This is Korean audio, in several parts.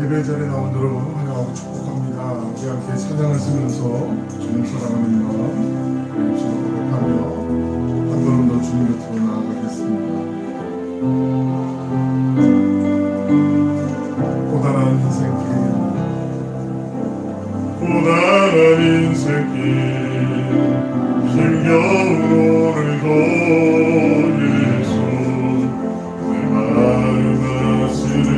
예배 자리에 나온 여러분 환영하고 축복합니다. 우리 함께 찬양을 쓰면서 주님 사랑하는 마음 입술로 고백하며 한 걸음 더 주님 곁으로 나아가겠습니다. 고단한 인생길 힘겨운 오늘도 예수 내 마음 아시네.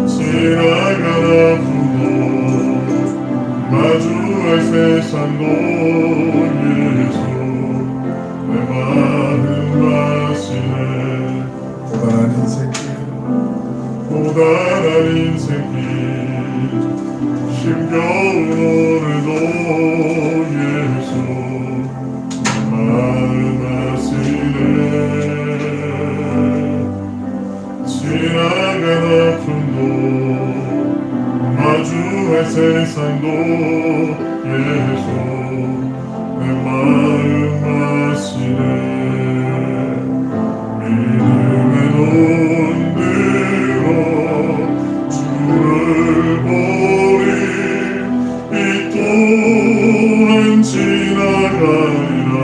지나간 아픔도 마주할 세상도 예수 내 마음 아시네. 고단한 인생길 힘겨운 오늘도 예수 내 마음 아시네. 지나간 아픔도 마주할 세상도 예수 내 마음 아시네. 믿음의 논대로 주를 보리 이 또한 지나가리라.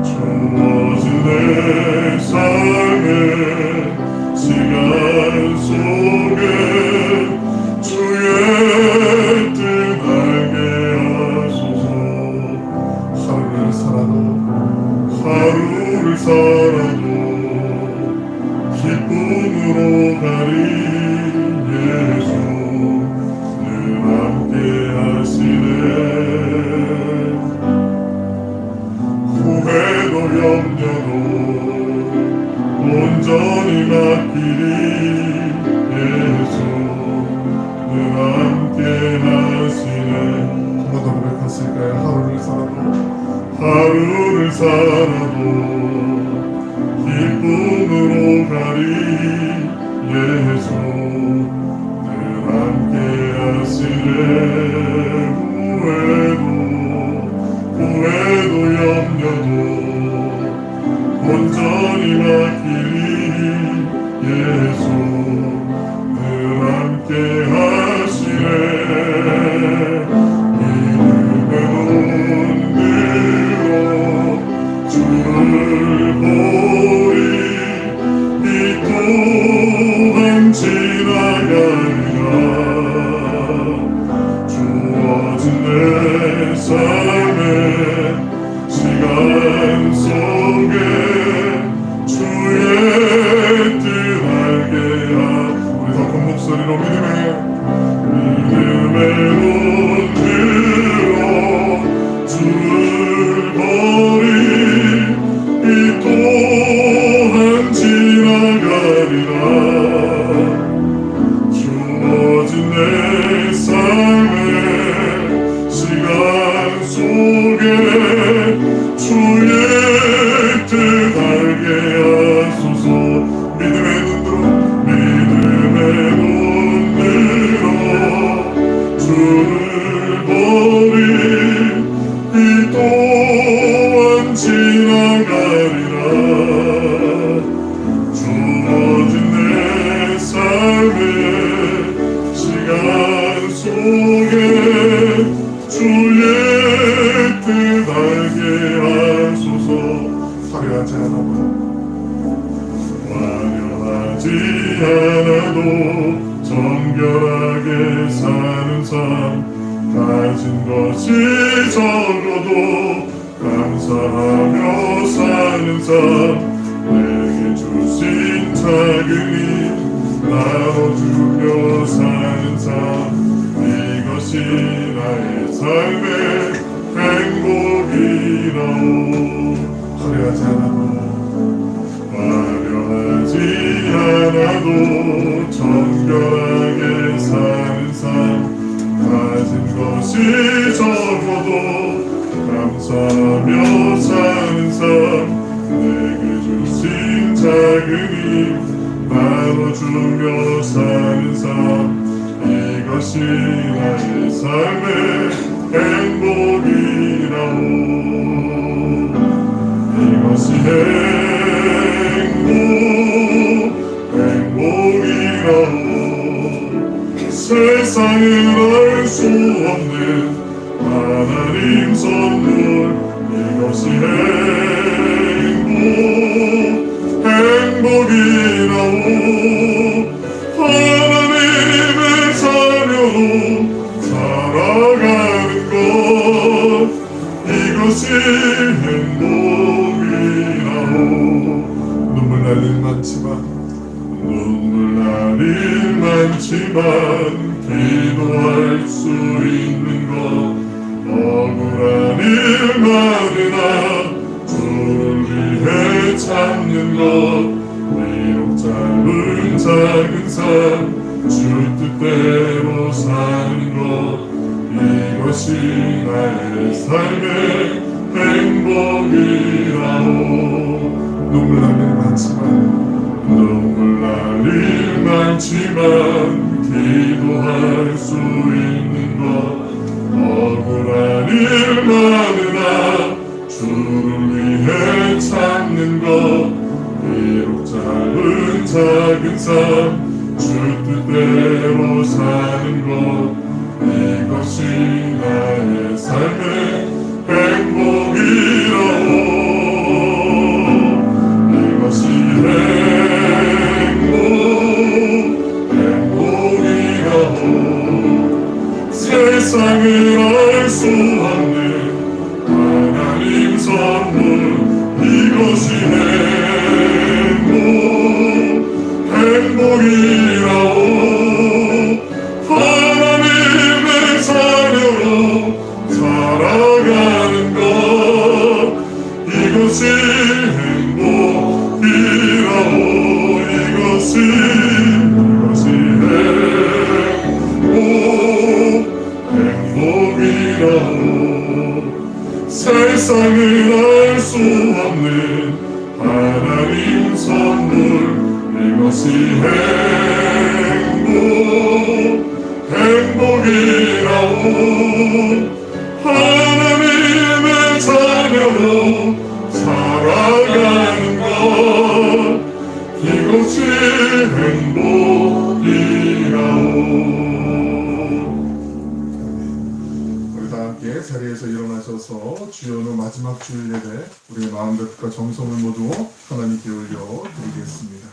주어진 내 삶의 시간 속에 주의 뜻 알게 하소서. 하루를 살아도 기쁨으로 가리. 예수 늘 함께 하시네. 후회도 염려도 온전히 맡기리. 예수 늘 함께 하시네. 한 번 더 고백했을까요? 하루를 살아도 기쁨으로 가리. 예수 늘 함께 하시네. 후회도 염려도 온전히 맡기리. 예수 늘 함께 하시네. 주를 보리 이 또한 지나가리라. 주어진 내 삶의 시간 속에 주의 뜻 알게 하. 우리 더 큰 목소리로 믿음의 논지로 주를 보리 이 또한 지나가리라. 주어진 내 삶의 시간 속에 주의 뜻 알게 하소서. 믿음의 눈으로 주를 보리 이 또한 지나가리라. 주어진 내 삶의 시간 속에 주의 뜻 알게 하소서. 화려하지 않아도 정결하게 사는 삶. 가진 것이 적어도 감사하며 사는 삶. 내게 주신 작은이 나눠주며 사는 삶. 이것이 나의 삶의 행복이라오. 화려하지 않아도 정결하게 사는 삶. 가진 것이 적어도 감사하며 사는 삶. 내게 주신 작은이 나눠주며 사는 삶. 이것이 나의 삶의 행복이라오. 이것이 행복 알 수 없는 하나님 선물, 이것이 행복이라오. 하나님의 자녀로 살아가는 것, 이것이 행복이라오. 눈물 날릴 많지만 기도할 수 있는 것, 억울한 일 많으나 주를 위해 참는 것, 비록 짧은 작은 삶 주 뜻대로 사는 것, 이것이 나의 삶의 행복이라오. 눈물 날릴 많지만 기도할 수 있는 것, 억울한 일 많으나 주를 위해 참는 것, 비록 짧은 작은 삶 주 뜻대로 사는 것, 이것이 나의 삶의 행복이라오. 이것이 행복이라오. 세상을 알 수 없는 하나님 선물, 이것이 행복이라오. 하나님의 자녀로 살아가는 것, 이것이 행복이라오. 이것이 행복이라오. 세상을 알 수 없는 하나님 선물, 이것이 행복이라오. 하나님의 자녀로 살아가는 것, 이것이 행복이라오. 우리 다 함께 자리에서 일어나셔서 주여는 마지막 주일 예배, 우리의 마음과 뜻과 정성을 모두 하나님께 올려드리겠습니다.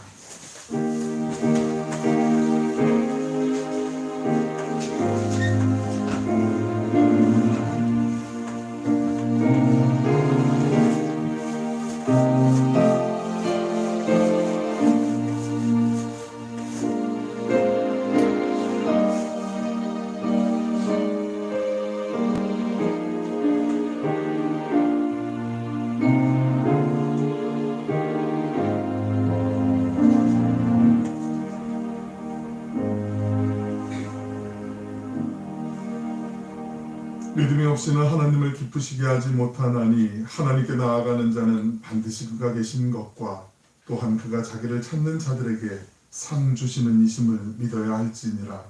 믿음이 없이는 하나님을 기쁘시게 하지 못하나니, 하나님께 나아가는 자는 반드시 그가 계신 것과 또한 그가 자기를 찾는 자들에게 상 주시는 이심을 믿어야 할지니라.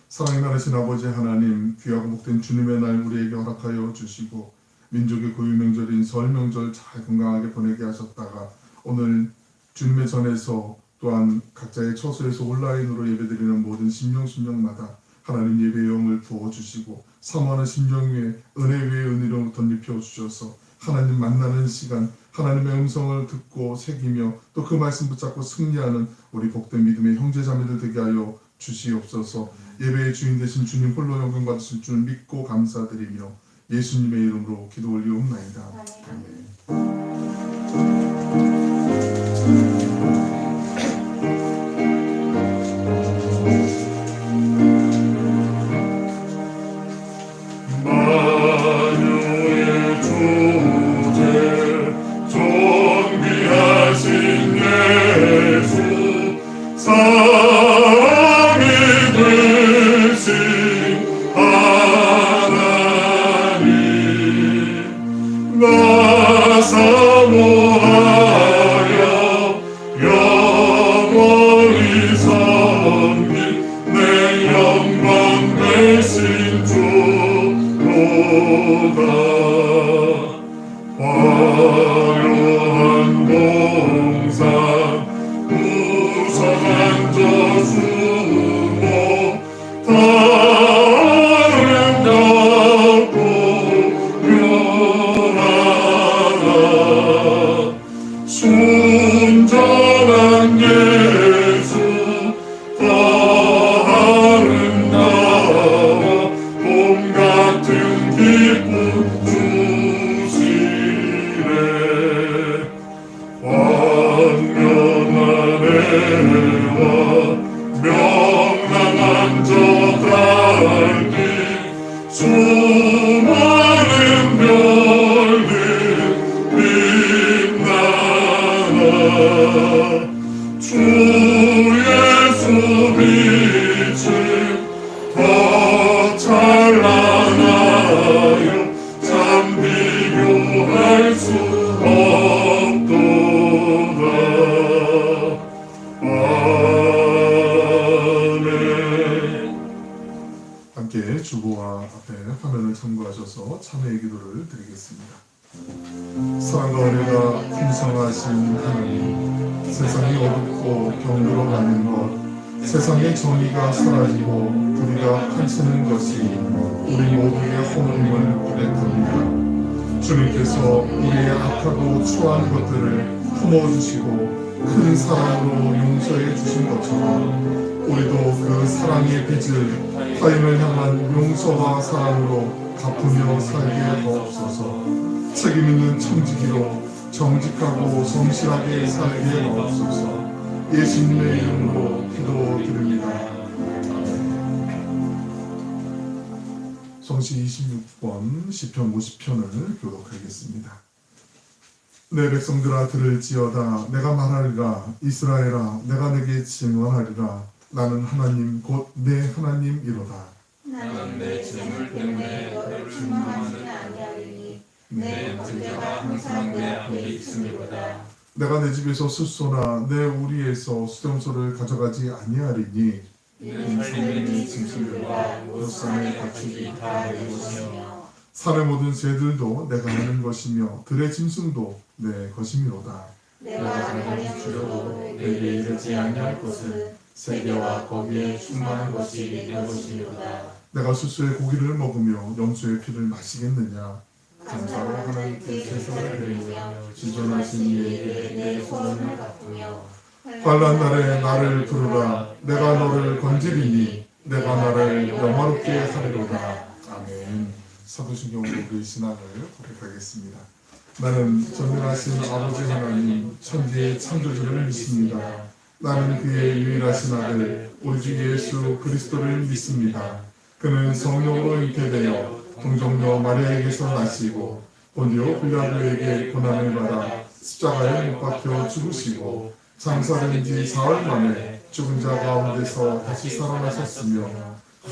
사랑이 많으신 아버지 하나님, 귀하고 복된 주님의 날 우리에게 허락하여 주시고 민족의 고유명절인 설 명절 잘 건강하게 보내게 하셨다가 오늘 주님의 전에서 또한 각자의 처소에서 온라인으로 예배드리는 모든 심령마다 하나님 예배의 영을 부어주시고 사모하는 심령 위에 은혜 위에 은혜로 덧입혀 주셔서 하나님 만나는 시간, 하나님의 음성을 듣고 새기며 또 그 말씀 붙잡고 승리하는 우리 복된 믿음의 형제자매들 되게 하여 주시옵소서. 예배의 주인 되신 주님 홀로 영광 받으실 줄 믿고 감사드리며 예수님의 이름으로 기도 올리옵나이다. 아멘. 화려한 봉사 우선 앉아 수고 다 수 없도다. 아멘. 함께 주보와 앞에 화면을 참고하셔서 참회의 기도를 드리겠습니다. 사랑과 은혜가 풍성하신 하나님, 세상이 어둡고 병들어가는 것, 세상의 정의가 사라지고 불의가 판치는 것이 우리 모두의 허물임을 고백합니다. 주님께서 우리의 악하고 추한 것들을 품어주시고 큰 사랑으로 용서해 주신 것처럼 우리도 그 사랑의 빚을 타인을 향한 용서와 사랑으로 갚으며 살게 하옵소서. 책임 있는 청지기로 정직하고 성실하게 살게 하옵소서. 예수님의 이름으로 기도드립니다. 성시 26번 시편 50편을 교독하겠습니다. 내 백성들아 들을지어다. 내가 말하리라. 이스라엘아 내가 내게 증언하리라. 나는 하나님 곧 내 하나님이로다. 나는 내 재물 때문에 너를 실망하지 아니하리니 내 문제가 항상 내 앞에 있음이로다. 내가 내 집에서 숫소나 내 우리에서 수렴소를 가져가지 아니하리니 내 삶의 짐승들과 못산의 가축이 다 내 것이며 산의 모든 새들도 내가 하는 것이며 들의 짐승도 내 것이미로다. 내가 가령 주려도 내게 이르지 아니할 것은 세계와 거기에 충만한 것이 내 것이로다. 내가 숫소의 고기를 먹으며 염소의 피를 마시겠느냐. 감사로 하나님께 제사를 드리며 지존하신 이에게 내 소원을 갚으며 환난 날에 나를 부르라. 내가 너를 건지리니 내가 나를 영화롭게 하리로다. 아멘. 사도신경으로 우리 신앙을 고백하겠습니다. 나는 전능하신 아버지 하나님 천지의 창조주를 믿습니다. 나는 그의 유일하신 아들 우리 주 예수 그리스도를 믿습니다. 그는 성령으로 잉태되어 동정녀 마리아에게서 나시고 본디오 빌라도에게 고난을 받아 십자가에 못 박혀 죽으시고 장사된 지 사흘 만에 죽은 자 가운데서 다시 살아나셨으며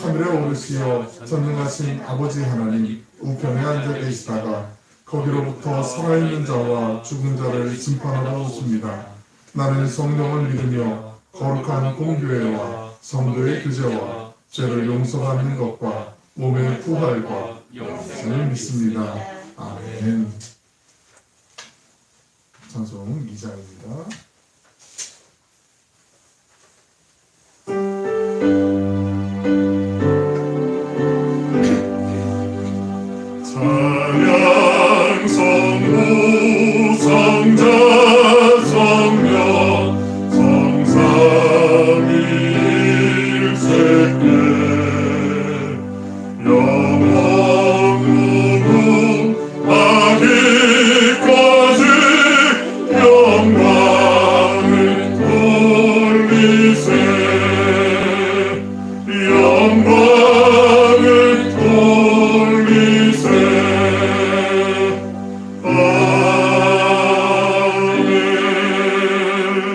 하늘에 오르시어 전능하신 아버지 하나님 우편에 앉아 계시다가 거기로부터 살아있는 자와 죽은 자를 심판하러 오십니다. 나는 성령을 믿으며 거룩한 공교회와 성도의 교제와 죄를 용서받는 것과 몸의 부활과 영생을 믿습니다. 아멘. 찬송 2장입니다. 찬양 성부 성자 성령 성삼위일체께 영원으로 아기까지 영광을 돌리세. 영광을 돌리세.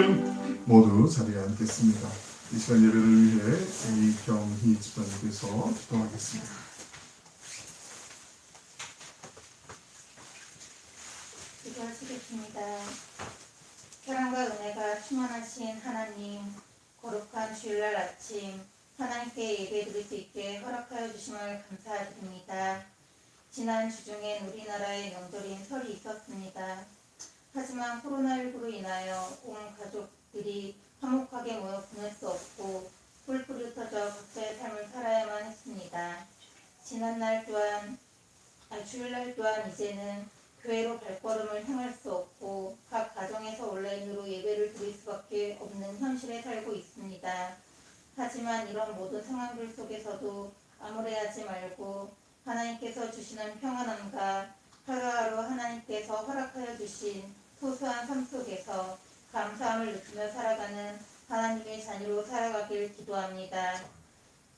아멘. 모두 자리에 앉겠습니다. 이 시간 예배를 위해 이경희 집사님께서 기도하겠습니다. 기도하시겠습니다. 사랑과 은혜가 충만하신 하나님, 거룩한 주일날 아침 하나님께 예배드릴 수 있게 허락하여 주심을 감사드립니다. 지난 주중엔 우리나라의 명절인 설이 있었습니다. 하지만 코로나19로 인하여 온 가족들이 화목하게 모여 보낼 수 없고 뿔뿔이 흩어져 각자의 삶을 살아야만 했습니다. 주일날 또한 이제는 교회로 발걸음을 향할 수 없고 각 가정에서 온라인으로 예배를 드릴 수밖에 없는 현실에 살고 있습니다. 하지만 이런 모든 상황들 속에서도 암울해하지 말고 하나님께서 주시는 평안함과 하루하루 하나님께서 허락하여 주신 소소한 삶 속에서 감사함을 느끼며 살아가는 하나님의 자녀로 살아가길 기도합니다.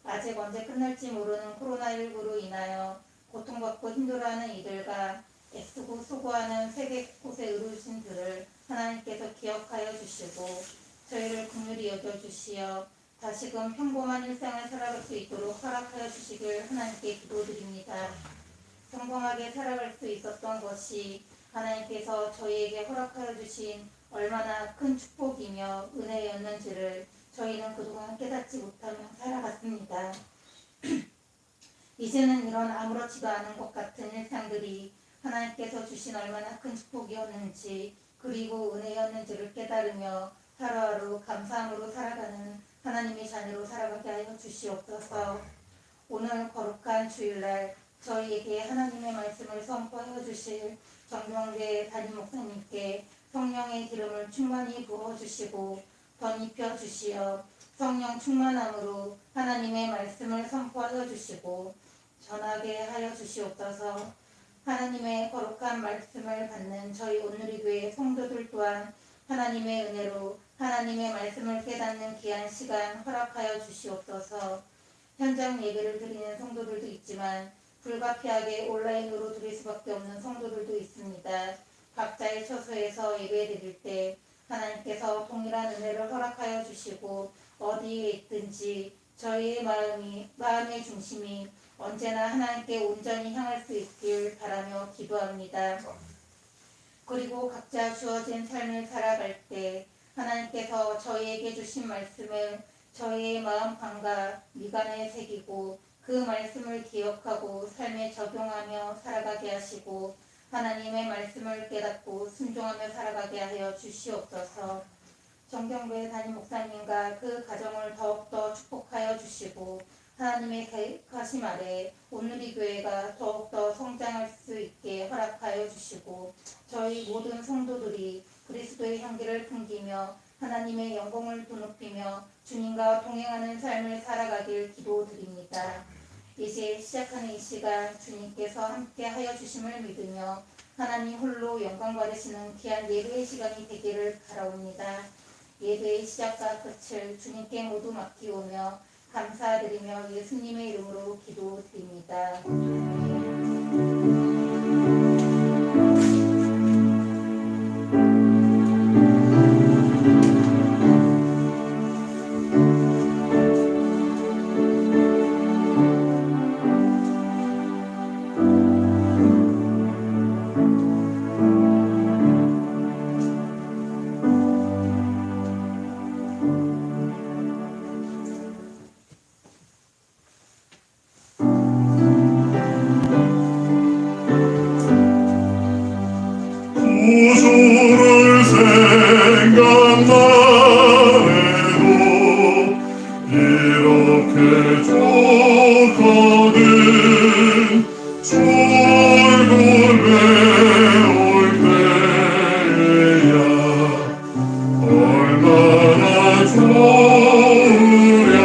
아직 언제 끝날지 모르는 코로나19로 인하여 고통받고 힘들어하는 이들과 애쓰고 수고하는 세계 곳의 의료진들을 하나님께서 기억하여 주시고 저희를 긍휼히 여겨주시어 다시금 평범한 일상을 살아갈 수 있도록 허락하여 주시길 하나님께 기도드립니다. 평범하게 살아갈 수 있었던 것이 하나님께서 저희에게 허락하여 주신 얼마나 큰 축복이며 은혜였는지를 저희는 그동안 깨닫지 못하며 살아갔습니다. 이제는 이런 아무렇지도 않은 것 같은 일상들이 하나님께서 주신 얼마나 큰 축복이었는지 그리고 은혜였는지를 깨달으며 하루하루 감사함으로 살아가는 하나님의 자녀로 살아가게 하여 주시옵소서. 오늘 거룩한 주일날 저희에게 하나님의 말씀을 선포하여 주실 정명대 담임 목사님께 성령의 기름을 충만히 부어주시고 덧입혀 주시어 성령 충만함으로 하나님의 말씀을 선포하여 주시고 전하게 하여 주시옵소서. 하나님의 거룩한 말씀을 받는 저희 온누리교회 성도들 또한 하나님의 은혜로 하나님의 말씀을 깨닫는 귀한 시간 허락하여 주시옵소서. 현장 예배를 드리는 성도들도 있지만 불가피하게 온라인으로 드릴 수밖에 없는 성도들도 있습니다. 각자의 처소에서 예배 드릴 때 하나님께서 동일한 은혜를 허락하여 주시고 어디에 있든지 저희의 마음의 중심이 언제나 하나님께 온전히 향할 수 있길 바라며 기도합니다. 그리고 각자 주어진 삶을 살아갈 때 하나님께서 저희에게 주신 말씀을 저희의 마음판과 미간에 새기고 그 말씀을 기억하고 삶에 적용하며 살아가게 하시고 하나님의 말씀을 깨닫고 순종하며 살아가게 하여 주시옵소서. 정경배 담임 목사님과 그 가정을 더욱더 축복하여 주시고 하나님의 계획하심 아래 온누리 교회가 더욱더 성장할 수 있게 허락하여 주시고 저희 모든 성도들이 그리스도의 향기를 풍기며 하나님의 영광을 높이며 주님과 동행하는 삶을 살아가길 기도드립니다. 이제 시작하는 이 시간 주님께서 함께 하여 주심을 믿으며 하나님 홀로 영광 받으시는 귀한 예배의 시간이 되기를 바라옵니다. 예배의 시작과 끝을 주님께 모두 맡기오며 감사드리며 예수님의 이름으로 기도드립니다. 구주를 생각만 해도 이렇게 좋거든. 출근 배울 때야 얼마나 좋으랴.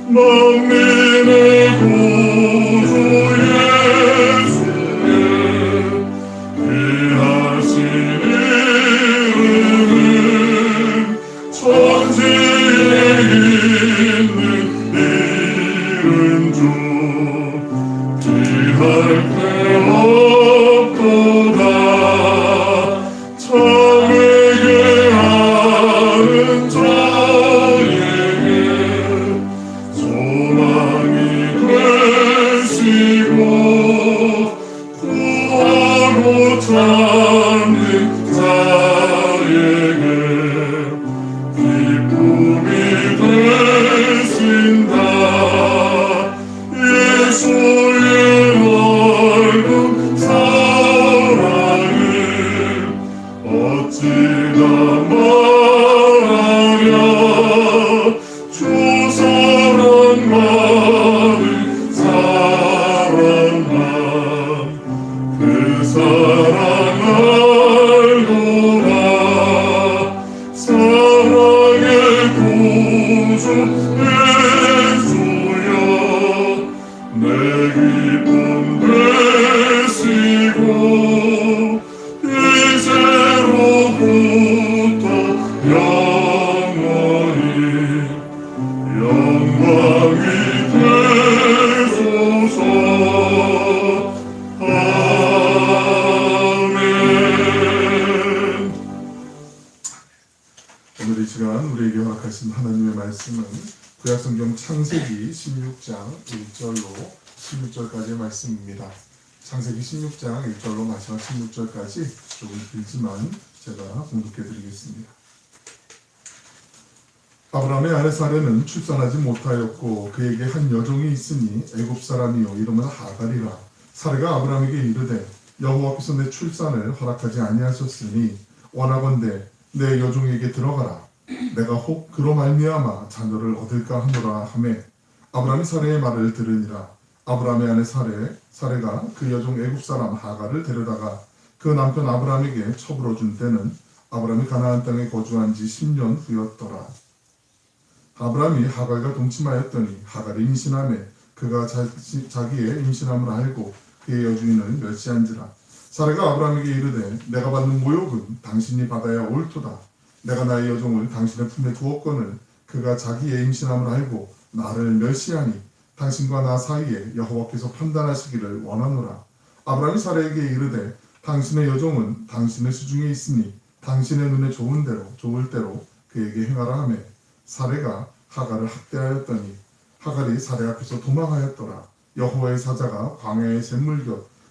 만민의 구주 예수의 귀하신 이름은 천지에 있는 이름 중 귀할 데 없도다. 참에게 하는 자에게 소망이 되시고 구하고 찾는 자에게 기쁨이 되신다. 예수의 넓은 사랑을 어찌다 말하랴. 주 사랑만을 사랑만 그 사랑 알도다. 사랑의 구주 예수여 내 기쁨 되시고 이제로부터 영원히 영광이 되소서. 아멘. 오늘 이 시간 우리에게 허락하신 하나님의 말씀은 구약성경 창세기 16장 1절로 16절까지의 말씀입니다. 창세기 16장 1절로 마지막 16절까지 조금 길지만 제가 공독해 드리겠습니다. 아브라함의 아내 사레는 출산하지 못하였고 그에게 한 여종이 있으니 애굽 사람이요 이름은 하갈이라. 사레가 아브라함에게 이르되 여호와께서 내 출산을 허락하지 아니하셨으니 원하건대 내 여종에게 들어가라. 내가 혹 그로 말미암아 자녀를 얻을까 하노라 하매 아브라함이 사레의 말을 들으니라. 아브라함의 아내 사레가 그 여종 애굽 사람 하갈을 데려다가 그 남편 아브라함에게 첩으로 준 때는 아브라함이 가나안 땅에 거주한 지 10년 후였더라. 아브라함이 하갈과 동침하였더니 하갈이 임신하매 그가 자기의 임신함을 알고 그의 여주인을 멸시한지라. 사레가 아브라함에게 이르되 내가 받는 모욕은 당신이 받아야 옳도다. 내가 나의 여종을 당신의 품에 두었거늘 그가 자기의 임신함을 알고 나를 멸시하니 당신과 나 사이에 여호와께서 판단하시기를 원하노라. 아브라함이 사레에게 이르되 당신의 여종은 당신의 수중에 있으니 당신의 눈에 좋을 대로 그에게 행하라 하매 사레가 하갈을 학대하였더니 하갈이 사레 앞에서 도망하였더라. 여호와의 사자가 광야의 샘물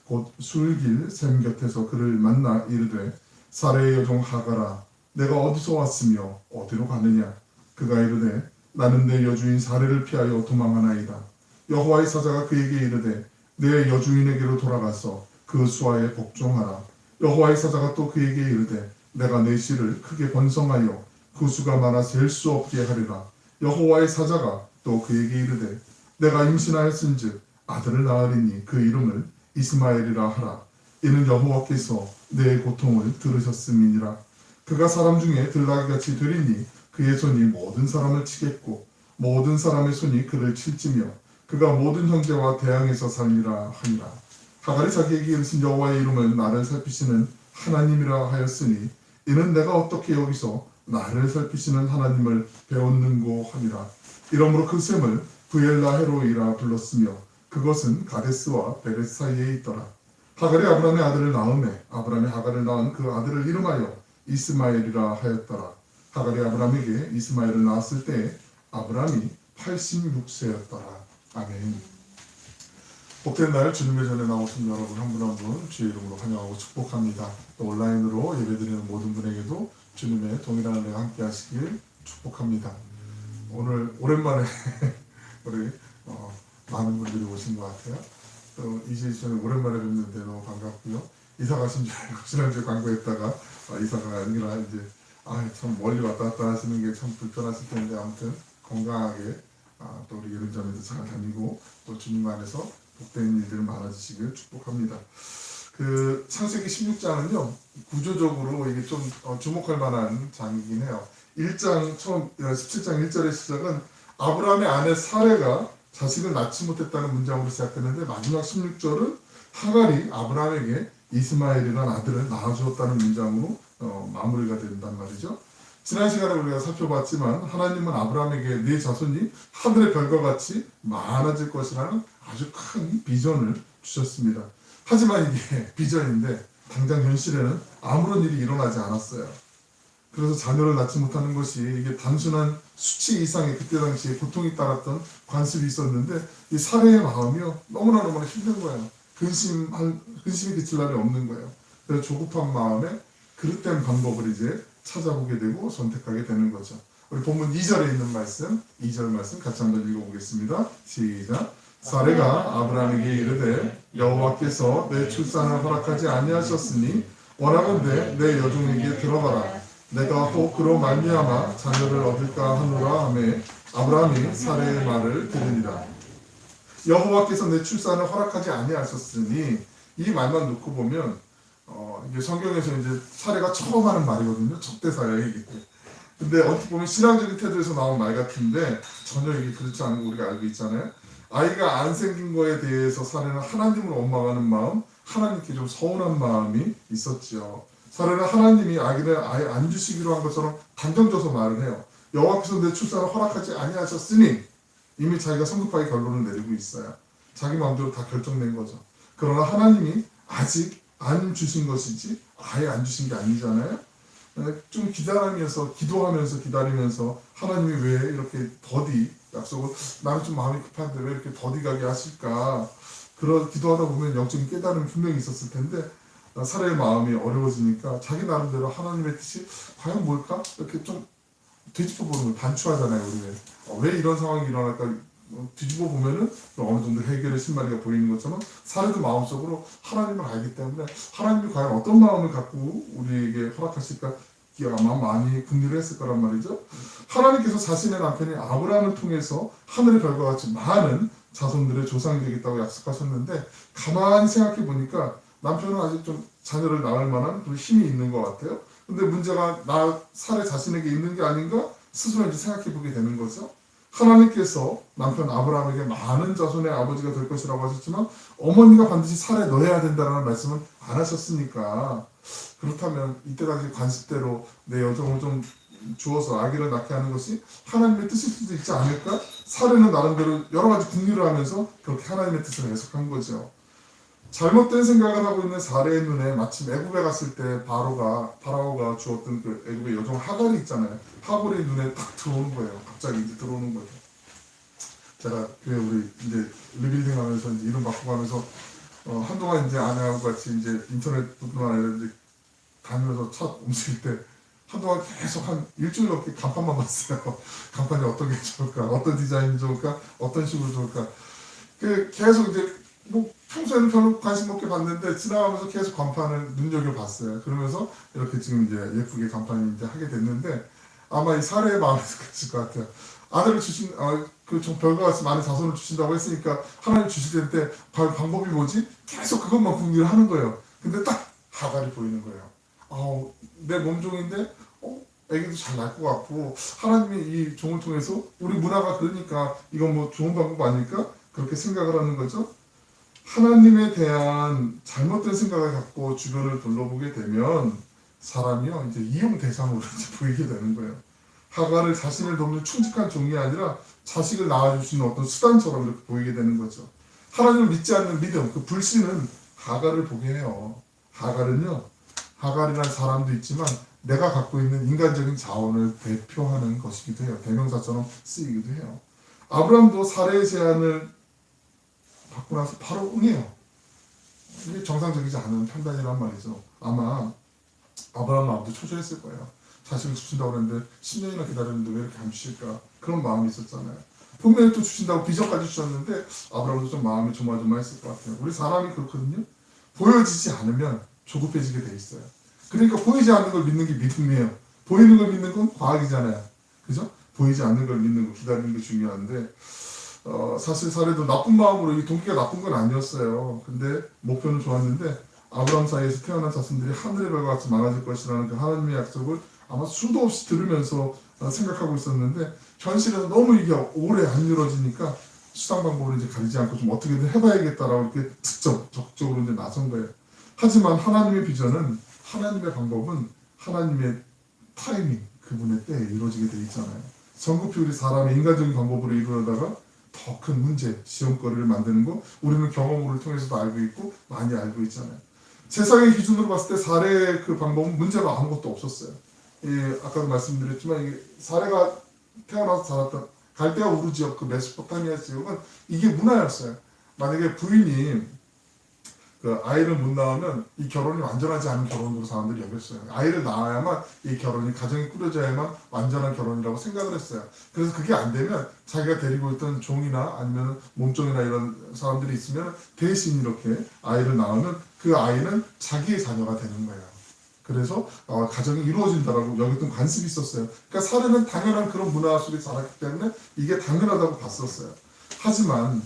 곧 술길 샘 곁에서 그를 만나 이르되 사레의 여종 하갈아 내가 어디서 왔으며 어디로 가느냐. 그가 이르되 나는 내 여주인 사레를 피하여 도망하나이다. 여호와의 사자가 그에게 이르되 내 여주인에게로 돌아가서 그 수하에 복종하라. 여호와의 사자가 또 그에게 이르되 내가 내 씨를 크게 번성하여 그 수가 많아 셀 수 없게 하리라. 여호와의 사자가 또 그에게 이르되 내가 임신하였은즉 아들을 낳으리니 그 이름을 이스마엘이라 하라. 이는 여호와께서 내 고통을 들으셨음이니라. 그가 사람 중에 들나귀같이 되리니 그의 손이 모든 사람을 치겠고 모든 사람의 손이 그를 칠지며 그가 모든 형제와 대항해서 살리라 하니라. 하갈이 자기에게 이르신 여호와의 이름을 나를 살피시는 하나님이라 하였으니 이는 내가 어떻게 여기서 나를 살피시는 하나님을 배웠는고 하니라. 이러므로 그 샘을 브엘라헤로이라 불렀으며 그것은 가데스와 베레스 사이에 있더라. 하갈이 아브라함의 아들을 낳음에 아브라함이 하갈을 낳은 그 아들을 이름하여 이스마엘이라 하였더라. 하갈이 아브라함에게 이스마엘을 낳았을 때 아브라함이 86세였더라. 아멘. 복된 날 주님의 전에 나오신 여러분 한 분 한 분 주의 이름으로 환영하고 축복합니다. 또 온라인으로 예배드리는 모든 분에게도 주님의 동일한 은혜가 함께 하시길 축복합니다. 오늘 오랜만에 우리 많은 분들이 오신 것 같아요. 또 이제 저는 오랜만에 뵙는데 너무 반갑고요. 이사 가신 줄 알고 지난주에 광고했다가 이사가 아니라 이제 참 멀리 왔다 갔다 하시는 게 참 불편하실 텐데 아무튼 건강하게 또 우리 예루살렘에도 잘 다니고 또 주님 안에서 복된 일들 많아지시길 축복합니다. 그 창세기 16장은요 구조적으로 이게 좀 주목할 만한 장이긴 해요. 1장 처음 17장 1절의 시작은 아브라함의 아내 사레가 자식을 낳지 못했다는 문장으로 시작했는데 마지막 16절은 하갈이 아브라함에게 이스마엘이라는 아들을 낳아주었다는 문장으로 마무리가 된단 말이죠. 지난 시간에 우리가 살펴봤지만 하나님은 아브라함에게 네 자손이 하늘의 별과 같이 많아질 것이라는 아주 큰 비전을 주셨습니다. 하지만 이게 비전인데 당장 현실에는 아무런 일이 일어나지 않았어요. 그래서 자녀를 낳지 못하는 것이 이게 단순한 수치 이상의 그때 당시에 고통이 따랐던 관습이 있었는데 이 사례의 마음이요 너무나 힘든 거예요. 근심이 그칠 날이 없는 거예요. 그래서 조급한 마음에 그릇된 방법을 이제 찾아보게 되고 선택하게 되는 거죠. 우리 본문 2절에 있는 말씀, 2절 말씀 같이 한번 읽어보겠습니다. 시작. 사레가 아브라함에게 이르되 여호와께서 내 출산을 허락하지 아니하셨으니 원하건대 내 여종에게 들어가라. 내가 혹 그로 말미암아 자녀를 얻을까 하노라 하매 아브라함이 사레의 말을 들으니라. 여호와께서 내 출산을 허락하지 아니하셨으니 이 말만 놓고 보면 이게 성경에서 이제 사례가 처음 하는 말이거든요. 적대사예요 이게. 근데 어떻게 보면 신앙적인 태도에서 나온 말 같은데 전혀 이게 그렇지 않은 거 우리가 알고 있잖아요. 아이가 안 생긴 거에 대해서 사례는 하나님을 원망하는 마음, 하나님께 좀 서운한 마음이 있었지요. 사례는 하나님이 아기를 아예 안 주시기로 한 것처럼 단정져서 말을 해요. 여호와께서 내 출산을 허락하지 아니하셨으니 이미 자기가 성급하게 결론을 내리고 있어요. 자기 마음대로 다 결정된 거죠. 그러나 하나님이 아직 안 주신 것이지 아예 안 주신 게 아니잖아요. 좀 기다리면서 기다리면서 하나님이 왜 이렇게 더디 약속을 나는 좀 마음이 급한데 왜 이렇게 더디 가게 하실까 기도하다 보면 영적인 깨달음이 분명히 있었을 텐데 사라의 마음이 어려워지니까 자기 나름대로 하나님의 뜻이 과연 뭘까? 이렇게 좀 뒤집어 보는 거예요. 반추하잖아요, 우리는. 왜 이런 상황이 일어날까? 뒤집어 보면은 어느 정도 해결의 신발이가 보이는 것처럼 사례도 마음속으로 하나님을 알기 때문에 하나님이 과연 어떤 마음을 갖고 우리에게 허락하실까 아마 많이 궁리를 했을 거란 말이죠. 하나님께서 자신의 남편인 아브라함을 통해서 하늘의 별과 같이 많은 자손들의 조상이 되겠다고 약속하셨는데 가만히 생각해 보니까 남편은 아직 좀 자녀를 낳을 만한 좀 힘이 있는 것 같아요. 근데 문제가 사례 자신에게 있는 게 아닌가 스스로 이제 생각해 보게 되는 거죠. 하나님께서 남편 아브라함에게 많은 자손의 아버지가 될 것이라고 하셨지만 어머니가 반드시 살에 넣어야 된다는 말씀은 안 하셨으니까 그렇다면 이때 당시 관습대로 내 여종을 좀 주어서 아기를 낳게 하는 것이 하나님의 뜻일 수도 있지 않을까? 사례는 나름대로 여러 가지 궁리를 하면서 그렇게 하나님의 뜻을 해석한 거죠. 잘못된 생각을 하고 있는 사례의 눈에 마침 애굽에 갔을 때 파라오가 주었던 그 애굽의 여종 하갈이 있잖아요. 하갈이 눈에 딱 들어오는 거예요. 갑자기 이제 들어오는 거죠. 제가 우리 이제 리빌딩 하면서 이제 이름 바꿔가면서 한동안 이제 아내하고 같이 이제 인터넷뿐만 아니라 이제 다니면서 차 움직일 때 한동안 계속 한 일주일 넘게 간판만 봤어요. 간판이 어떤 게 좋을까, 어떤 디자인이 좋을까, 어떤 식으로 좋을까. 계속 이제 평소에는 별로 관심 없게 봤는데 지나가면서 계속 간판을 눈여겨봤어요. 그러면서 이렇게 지금 이제 예쁘게 간판을 이제 하게 됐는데 아마 이 사례의 마음에서 그랬을 것 같아요. 아들을 좀 별과 같이 많은 자손을 주신다고 했으니까 하나님 주실 때 방법이 뭐지? 계속 그것만 궁리를 하는 거예요. 근데 딱 하갈이 보이는 거예요. 내 몸종인데 애기도 잘 날 것 같고 하나님이 이 종을 통해서 우리 문화가 그러니까 이건 뭐 좋은 방법 아닐까? 그렇게 생각을 하는 거죠. 하나님에 대한 잘못된 생각을 갖고 주변을 둘러보게 되면 사람이요 이제 이용 대상으로 이제 보이게 되는 거예요. 하갈을 자신을 돕는 충직한 종이 아니라 자식을 낳아주시는 어떤 수단처럼 이렇게 보이게 되는 거죠. 하나님을 믿지 않는 믿음, 그 불신은 하갈을 보게 해요. 하갈이라는 사람도 있지만 내가 갖고 있는 인간적인 자원을 대표하는 것이기도 해요. 대명사처럼 쓰이기도 해요. 아브라함도 사례의 제안을 받고 나서 바로 응해요. 이게 정상적이지 않은 판단이란 말이죠. 아마 아브라함 마음도 초조했을 거예요. 자식을 주신다고 그랬는데 10년이나 기다렸는데 왜 이렇게 안 주실까? 그런 마음이 있었잖아요. 분명히 또 주신다고 비전까지 주셨는데 아브라함도 좀 마음이 조마조마했을 것 같아요. 우리 사람이 그렇거든요. 보여지지 않으면 조급해지게 돼 있어요. 그러니까 보이지 않는 걸 믿는 게 믿음이에요. 보이는 걸 믿는 건 과학이잖아요. 그죠? 보이지 않는 걸 믿는 거, 기다리는 게 중요한데 사실 사례도 나쁜 마음으로 이 동기가 나쁜 건 아니었어요. 근데 목표는 좋았는데 아브라함 사이에서 태어난 자손들이 하늘의 별과 같이 많아질 것이라는 그 하나님의 약속을 아마 수도 없이 들으면서 생각하고 있었는데 현실에서 너무 이게 오래 안 이루어지니까 수상 방법을 이제 가리지 않고 좀 어떻게든 해봐야겠다라고 이렇게 적극적으로 이제 나선 거예요. 하지만 하나님의 비전은 하나님의 방법은 하나님의 타이밍, 그분의 때에 이루어지게 돼 있잖아요. 성급히 우리 사람의 인간적인 방법으로 이루려다가 더 큰 문제, 시험거리를 만드는 거 우리는 경험을 통해서도 알고 있고 많이 알고 있잖아요. 세상의 기준으로 봤을 때 사례의 그 방법은 문제가 아무것도 없었어요. 아까도 말씀드렸지만 이게 사례가 태어나서 자랐던 갈대아 우르 지역, 그 메소포타미아 지역은 이게 문화였어요. 만약에 부인이 그 아이를 못 낳으면 이 결혼이 완전하지 않은 결혼으로 사람들이 여겼어요. 아이를 낳아야만 이 결혼이 가정이 꾸려져야만 완전한 결혼이라고 생각을 했어요. 그래서 그게 안 되면 자기가 데리고 있던 종이나 아니면 몸종이나 이런 사람들이 있으면 대신 이렇게 아이를 낳으면 그 아이는 자기의 자녀가 되는 거예요. 그래서 가정이 이루어진다라고 여겼던 관습이 있었어요. 그러니까 사례는 당연한 그런 문화 속에 자랐기 때문에 이게 당연하다고 봤었어요. 하지만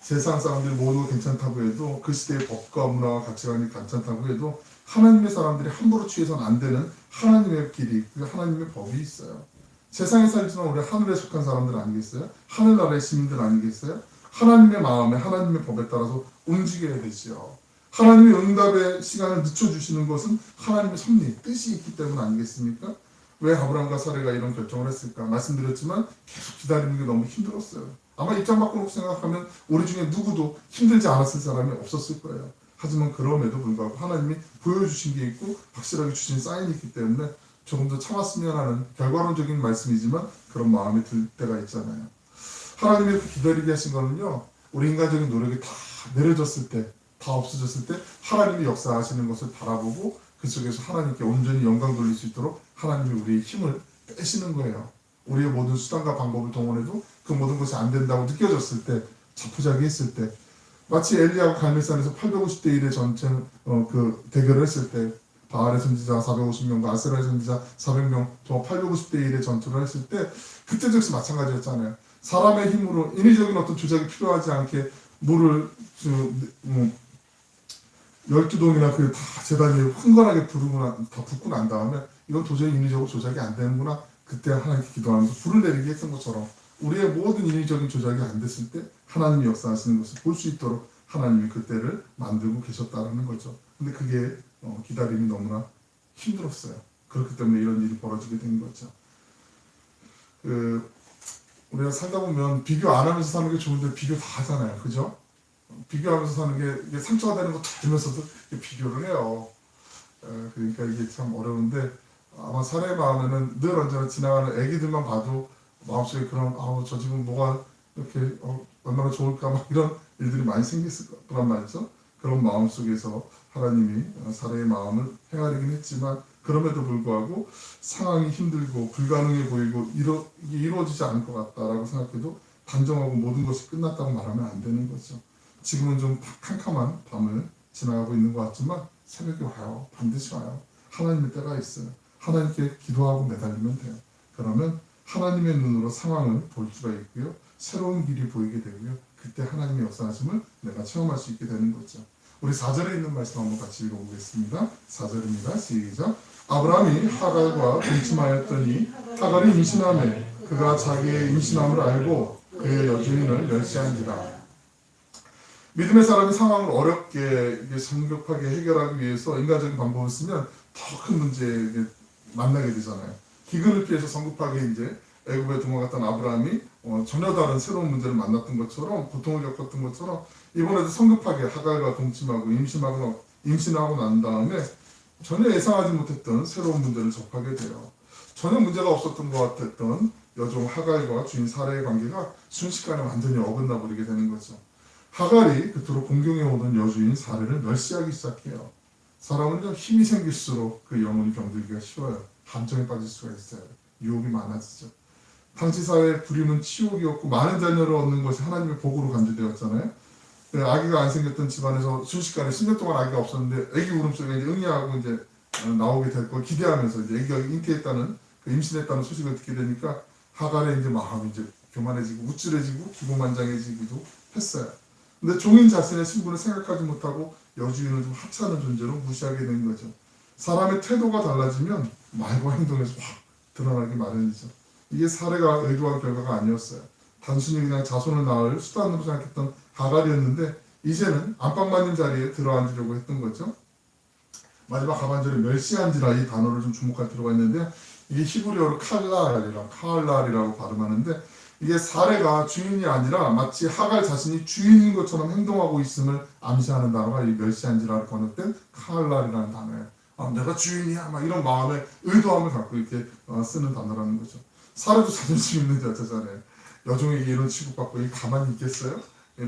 세상 사람들이 모두 괜찮다고 해도 그 시대의 법과 문화와 가치관이 괜찮다고 해도 하나님의 사람들이 함부로 취해서는 안 되는 하나님의 길이, 하나님의 법이 있어요. 세상에 살지만 우리 하늘에 속한 사람들 아니겠어요? 하늘나라의 시민들 아니겠어요? 하나님의 마음에 하나님의 법에 따라서 움직여야 되지요. 하나님의 응답의 시간을 늦춰주시는 것은 하나님의 섭리, 뜻이 있기 때문 아니겠습니까? 왜 아브라함과 사례가 이런 결정을 했을까? 말씀드렸지만 계속 기다리는 게 너무 힘들었어요. 아마 입장 바꿔놓고 생각하면 우리 중에 누구도 힘들지 않았을 사람이 없었을 거예요. 하지만 그럼에도 불구하고 하나님이 보여주신 게 있고 확실하게 주신 사인이 있기 때문에 조금 더 참았으면 하는 결과론적인 말씀이지만 그런 마음이 들 때가 있잖아요. 하나님이 이렇게 기다리게 하신 거는요. 우리 인간적인 노력이 다 내려졌을 때, 다 없어졌을 때 하나님이 역사하시는 것을 바라보고 그 속에서 하나님께 온전히 영광 돌릴 수 있도록 하나님이 우리의 힘을 빼시는 거예요. 우리의 모든 수단과 방법을 동원해도 그 모든 것이 안 된다고 느껴졌을 때, 자포자기했을 때, 마치 엘리야가 갈멜산에서 850대 1의 전쟁 그 대결을 했을 때 바알의 선지자 450명과 아세라의 선지자 400명 저 850대 1의 전투를 했을 때 그때도 역시 마찬가지였잖아요. 사람의 힘으로 인위적인 어떤 조작이 필요하지 않게 물을 12동이나 그 다 재단이 흥건하게 다 붓고 난 다음에 이건 도저히 인위적으로 조작이 안 되는구나. 그때 하나님께 기도하면서 불을 내리게 했던 것처럼 우리의 모든 인위적인 조작이 안 됐을 때 하나님이 역사하시는 것을 볼 수 있도록 하나님이 그때를 만들고 계셨다는 거죠. 근데 그게 기다림이 너무나 힘들었어요. 그렇기 때문에 이런 일이 벌어지게 된 거죠. 우리가 살다 보면 비교 안 하면서 사는 게 좋은데 비교 다 하잖아요. 그죠? 비교하면서 사는 게 이게 상처가 되는 것도 알면서도 비교를 해요. 그러니까 이게 참 어려운데 아마 사례의 마음에는 늘 언제나 지나가는 애기들만 봐도 마음속에 그런 저 집은 뭐가 이렇게 얼마나 좋을까 막 이런 일들이 많이 생겼을 거란 말이죠. 그런 마음 속에서 하나님이 사례의 마음을 헤아리긴 했지만 그럼에도 불구하고 상황이 힘들고 불가능해 보이고 이게 이루어지지 않을 것 같다라고 생각해도 단정하고 모든 것이 끝났다고 말하면 안 되는 거죠. 지금은 좀 캄캄한 밤을 지나가고 있는 것 같지만 새벽에 와요. 반드시 와요. 하나님의 때가 있어요. 하나님께 기도하고 매달리면 돼요. 그러면 하나님의 눈으로 상황을 볼 수가 있고요. 새로운 길이 보이게 되고요. 그때 하나님의 역사하심을 내가 체험할 수 있게 되는 거죠. 우리 4절에 있는 말씀 한번 같이 읽어보겠습니다. 4절입니다. 시작. 아브라함이 하갈과 동침하였더니 하갈이 임신하매 그가 자기의 임신함을 알고 그의 여주인을 멸시한지라. 믿음의 사람이 상황을 어렵게 성급하게 해결하기 위해서 인간적인 방법을 쓰면 더 큰 문제에 만나게 되잖아요. 기근을 피해서 성급하게 이제 애굽에 도망갔던 아브라함이 전혀 다른 새로운 문제를 만났던 것처럼 고통을 겪었던 것처럼 이번에도 성급하게 하갈과 동침하고 임신하고 난 다음에 전혀 예상하지 못했던 새로운 문제를 접하게 돼요. 전혀 문제가 없었던 것 같았던 여종 하갈과 주인 사레의 관계가 순식간에 완전히 어긋나 버리게 되는 거죠. 하갈이 그토록 공경해오던 여주인 사레를 멸시하기 시작해요. 사람은요 힘이 생길수록 그 영혼이 병들기가 쉬워요. 감정에 빠질 수가 있어요. 유혹이 많아지죠. 당시 사회의 불임은 치욕이었고 많은 자녀를 얻는 것이 하나님의 복으로 간주되었잖아요. 아기가 안 생겼던 집안에서 순식간에 10년 동안 아기가 없었는데 아기 울음소리가 이제 응애하고 이제 나오게 될 걸 기대하면서 이제 아기가 잉태했다는 임신했다는 소식을 듣게 되니까 하갈의 이제 마음이 이제 교만해지고 우쭐해지고 기고만장해지기도 했어요. 근데 종인 자신의 신분을 생각하지 못하고 여주인을 좀 하찮은 존재로 무시하게 된 거죠. 사람의 태도가 달라지면 말과 행동에서 확 드러나기 마련이죠. 이게 사례가 의도한 결과가 아니었어요. 단순히 그냥 자손을 낳을 수단으로 생각했던 하갈이었는데 이제는 안방마님 자리에 들어앉으려고 했던 거죠. 마지막 하반절에 멸시한지라 이 단어를 좀 주목할 필요가 있는데 이게 히브리어로 칼랄이라고 발음하는데 이게 사례가 주인이 아니라 마치 하갈 자신이 주인인 것처럼 행동하고 있음을 암시하는 단어가 이 멸시한지라로 번역된 칼랄이라는 단어예요. 내가 주인이야 막 이런 마음의 의도함을 갖고 이렇게 쓰는 단어라는 거죠. 사례도 자존심 있는 여자잖아요. 여종에게 이런 취급받고 가만히 있겠어요?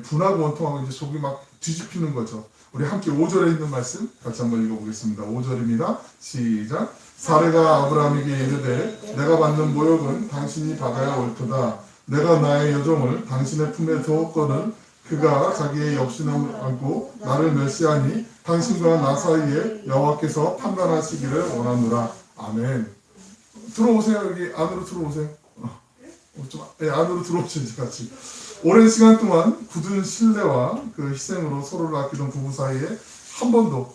분하고 원통하고 이제 속이 막 뒤집히는 거죠. 우리 함께 5절에 있는 말씀 같이 한번 읽어보겠습니다. 5절입니다. 시작. 사례가 아브라함에게 이르되 내가 받는 모욕은 당신이 받아야 옳도다. 내가 나의 여종을 당신의 품에 두었거늘 그가 자기의 역신함을 안고 나를 멸시하니 당신과 나 사이에 여호와께서 판단하시기를 원하노라. 아멘. 들어오세요. 여기 안으로 들어오세요. 안으로 들어오세요. 이제 같이. 오랜 시간 동안 굳은 신뢰와 그 희생으로 서로를 아끼던 부부 사이에 한 번도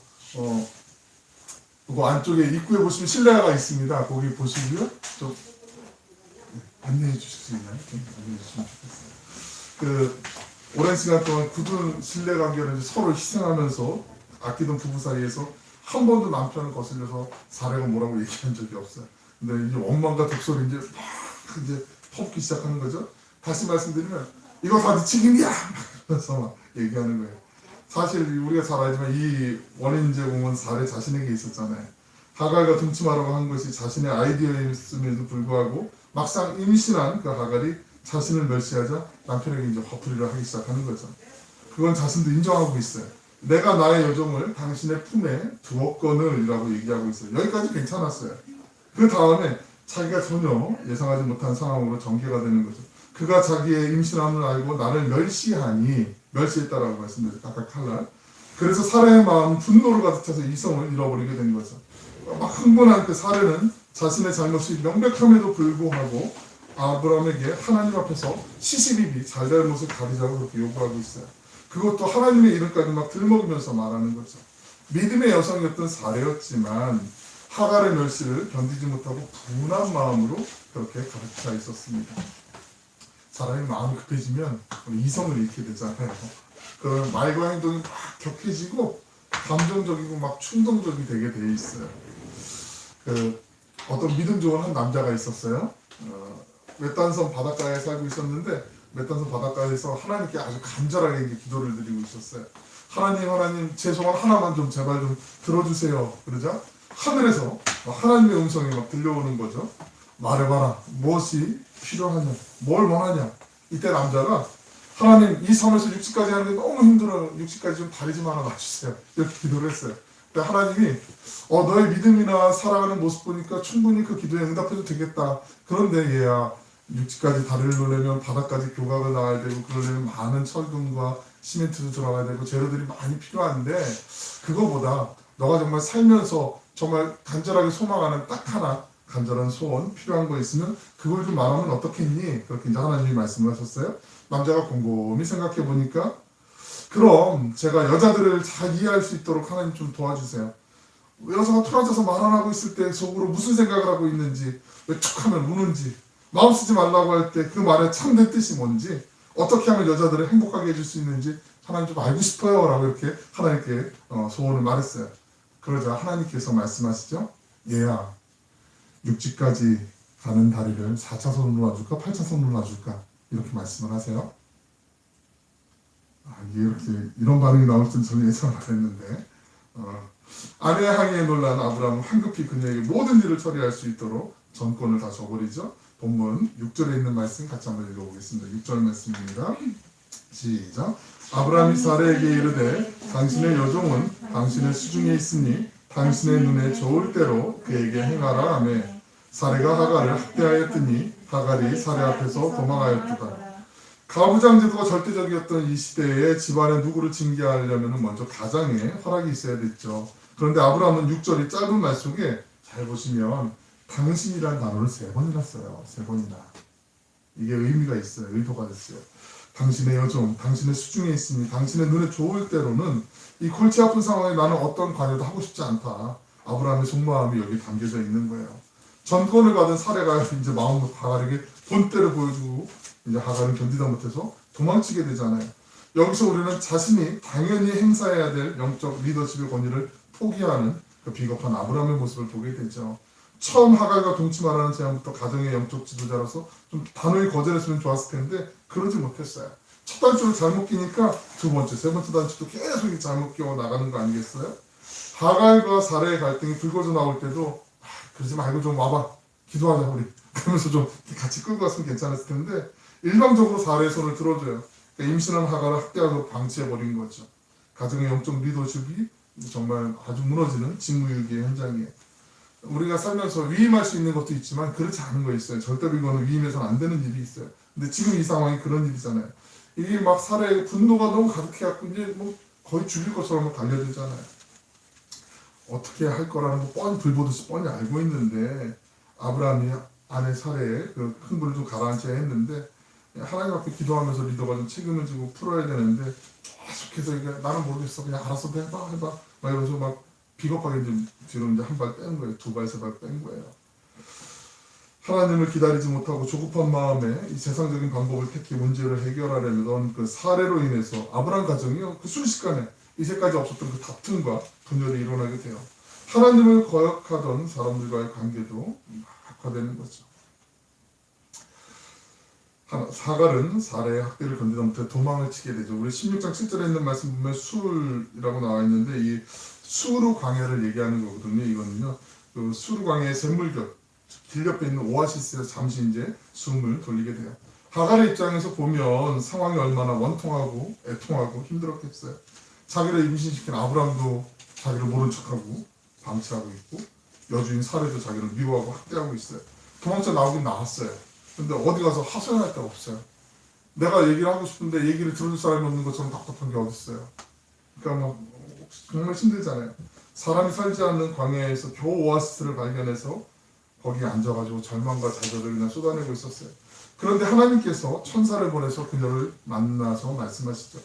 그 안쪽에 입구에 보시면 신뢰가 있습니다. 거기 보시고요. 좀 안내해 주실 수 있나요? 안내해 주시면 좋겠어요. 오랜 시간 동안 굳은 신뢰 관계를 서로 희생하면서 아끼던 부부 사이에서 한 번도 남편을 거슬려서 사례가 뭐라고 얘기한 적이 없어요. 근데 이제 원망과 독소리 이제 막 이제 퍼붓기 시작하는 거죠. 다시 말씀드리면 이거 다 네 책임이야! 그래서 막 얘기하는 거예요. 사실 우리가 잘 알지만 이 원인 제공은 사례 자신에게 있었잖아요. 하갈과 동침하라고 한 것이 자신의 아이디어였음에도 불구하고 막상 임신한 그 하갈이 자신을 멸시하자 남편에게 이제 화풀이를 하기 시작하는 거죠. 그건 자신도 인정하고 있어요. 내가 나의 여종을 당신의 품에 두었거늘 이라고 얘기하고 있어요. 여기까지 괜찮았어요. 그 다음에 자기가 전혀 예상하지 못한 상황으로 전개가 되는 거죠. 그가 자기의 임신함을 알고 나를 멸시하니, 멸시했다라고 말씀드렸죠. 아까 칼날. 그래서 사례의 마음 분노로 가득 차서 이성을 잃어버리게 된 거죠. 막 흥분한 그 사례는 자신의 잘못이 명백함에도 불구하고 아브라함에게 하나님 앞에서 시시비비 잘잘못을 가리자고 그렇게 요구하고 있어요. 그것도 하나님의 이름까지 막 들먹이면서 말하는 거죠. 믿음의 여성이었던 사례였지만 하갈의 멸시를 견디지 못하고 분한 마음으로 그렇게 가득 차 있었습니다. 사람이 마음이 급해지면 이성을 잃게 되잖아요. 그런 말과 행동이 막 격해지고 감정적이고 막 충동적이 되게 돼 있어요. 어떤 믿음 좋은 한 남자가 있었어요. 외딴섬 바닷가에 살고 있었는데 외딴섬 바닷가에서 하나님께 아주 간절하게 기도를 드리고 있었어요. 하나님 제 소원 하나만 좀 제발 좀 들어주세요. 그러자 하늘에서 하나님의 음성이 막 들려오는 거죠. 말해봐라. 무엇이 필요하냐? 뭘 원하냐? 이때 남자가 하나님 이 섬에서 육지까지 하는 게 너무 힘들어요. 육지까지 좀 다리 좀 하나 놔주세요. 이렇게 기도를 했어요. 근데 하나님이 너의 믿음이나 살아가는 모습 보니까 충분히 그 기도에 응답해도 되겠다. 그런데 얘야 육지까지 다리를 놓으려면 바닥까지 교각을 나와야 되고 그러려면 많은 철근과 시멘트도 들어가야 되고 재료들이 많이 필요한데 그거보다 너가 정말 살면서 정말 간절하게 소망하는 딱 하나 간절한 소원 필요한 거 있으면 그걸 좀 말하면 어떻겠니? 그렇게 이제 하나님이 말씀을 하셨어요. 남자가 곰곰이 생각해 보니까 그럼 제가 여자들을 잘 이해할 수 있도록 하나님 좀 도와주세요. 여자가 틀어져서 말 안 하고 있을 때 속으로 무슨 생각을 하고 있는지 왜 툭 하면 우는지 마음 쓰지 말라고 할 때 그 말의 참된 뜻이 뭔지 어떻게 하면 여자들을 행복하게 해줄 수 있는지 하나님 좀 알고 싶어요 라고 이렇게 하나님께 소원을 말했어요. 그러자 하나님께서 말씀하시죠. 얘야 육지까지 가는 다리를 4차선으로 놔줄까 8차선으로 놔줄까 이렇게 말씀을 하세요. 이게 이렇게 이런 반응이 나올 줄 저는 예상을 안 했는데 아내의 항의에 놀란 아브라함은 황급히 그녀에게 모든 일을 처리할 수 있도록 전권을 다 줘버리죠. 본문 6절에 있는 말씀 같이 한번 읽어보겠습니다. 6절 말씀입니다. 시작. 아브라함이 사레에게 이르되 당신의 여종은 당신의 수중에 있으니 당신의 눈에 좋을 대로 그에게 행하라 하며 사레가 하갈을 학대하였더니 하갈이 사레 앞에서 도망하였도다. 가부장제도가 절대적이었던 이 시대에 집안에 누구를 징계하려면 먼저 가장의 허락이 있어야 됐죠. 그런데 아브라함은 6절이 짧은 말 속에 잘 보시면 당신이라는 단어를 3번이나 써요. 3번이나. 이게 의미가 있어요. 의도가 있어요. 당신의 여종, 당신의 수중에 있으니 당신의 눈에 좋을 때로는 이 골치 아픈 상황에 나는 어떤 관여도 하고 싶지 않다. 아브라함의 속마음이 여기 담겨져 있는 거예요. 전권을 받은 사례가 이제 마음으로 하갈에게 본때를 보여주고 이제 하갈은 견디다 못해서 도망치게 되잖아요. 여기서 우리는 자신이 당연히 행사해야 될 영적 리더십의 권위를 포기하는 그 비겁한 아브라함의 모습을 보게 되죠. 처음 하갈과 동침하라는 제안부터 가정의 영적 지도자로서 좀 단호히 거절했으면 좋았을 텐데 그러지 못했어요. 첫 단추를 잘못 끼니까 두 번째, 세 번째 단추도 계속 잘못 끼워 나가는 거 아니겠어요? 하갈과 사레의 갈등이 불거져 나올 때도 그러지 말고 좀 와봐, 기도하자 우리 그러면서 좀 같이 끌고 갔으면 괜찮았을 텐데 일방적으로 사레의 손을 들어줘요. 그러니까 임신한 하갈을 학대하고 방치해버린 거죠. 가정의 영적 리더십이 정말 아주 무너지는 직무유기의 현장이에요. 우리가 살면서 위임할 수 있는 것도 있지만 그렇지 않은 거 있어요. 절대로 이거는 위임해서는 안 되는 일이 있어요. 근데 지금 이 상황이 그런 일이잖아요. 이게 막 사례의 분노가 너무 가득해갖고 이제 뭐 거의 죽일 것처럼 달려들잖아요. 어떻게 할 거라는 거 뻔히 불보듯이 뻔히 알고 있는데 아브라함이 아내 사례에 그 흥분을 좀 가라앉혀야 했는데 하나님 앞에 기도하면서 리더가 좀 책임을 지고 풀어야 되는데 계속해서 이게 나는 모르겠어 그냥 알아서 해봐 막 이러면서 막 비겁하게 좀 뒤로 이제 한 발 뺀 거예요. 2발, 3발 뺀 거예요. 하나님을 기다리지 못하고 조급한 마음에 이 세상적인 방법을 택해 문제를 해결하려던 그 사례로 인해서 아브라함 가정이요. 그 순식간에 이제까지 없었던 그 다툼과 분열이 일어나게 돼요. 하나님을 거역하던 사람들과의 관계도 악화되는 거죠. 하갈은 사례의 학대를 견디다 못해 도망을 치게 되죠. 우리 16장 7절에 있는 말씀 보면 술이라고 나와 있는데 이 수르 광야를 얘기하는 거거든요. 이거는요. 그 수르 광야의 샘물곁 길 옆에 있는 오아시스에서 잠시 이제 숨을 돌리게 돼요. 하갈의 입장에서 보면 상황이 얼마나 원통하고 애통하고 힘들었겠어요. 자기를 임신시킨 아브람도 자기를 모른 척하고 방치하고 있고, 여주인 사례도 자기를 미워하고 학대하고 있어요. 도망쳐 나오긴 나왔어요. 근데 어디 가서 하소연할 데가 없어요. 내가 얘기를 하고 싶은데 얘기를 들어줄 사람이 없는 것처럼 답답한 게 어딨어요. 그러니까 막 정말 힘들잖아요. 사람이 살지 않는 광야에서 겨우 오아시스를 발견해서 거기에 앉아가지고 절망과 좌절을 그냥 쏟아내고 있었어요. 그런데 하나님께서 천사를 보내서 그녀를 만나서 말씀하시죠.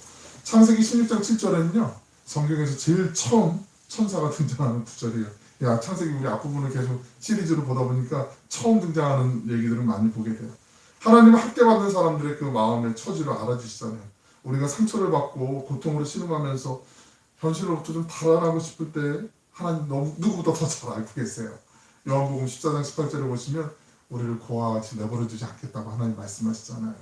창세기 16장 7절에는요, 성경에서 제일 처음 천사가 등장하는 구절이에요. 야, 창세기 우리 앞부분을 계속 시리즈로 보다 보니까 처음 등장하는 얘기들을 많이 보게 돼요. 하나님은 학대받는 사람들의 그 마음의 처지를 알아주시잖아요. 우리가 상처를 받고 고통으로 신음하면서 현실로부터 좀 달아나고 싶을 때 하나님 누구보다 더 잘 알고 계세요. 요한복음 14장 18절에 보시면 우리를 고아와 같이 내버려두지 않겠다고 하나님 말씀하시잖아요.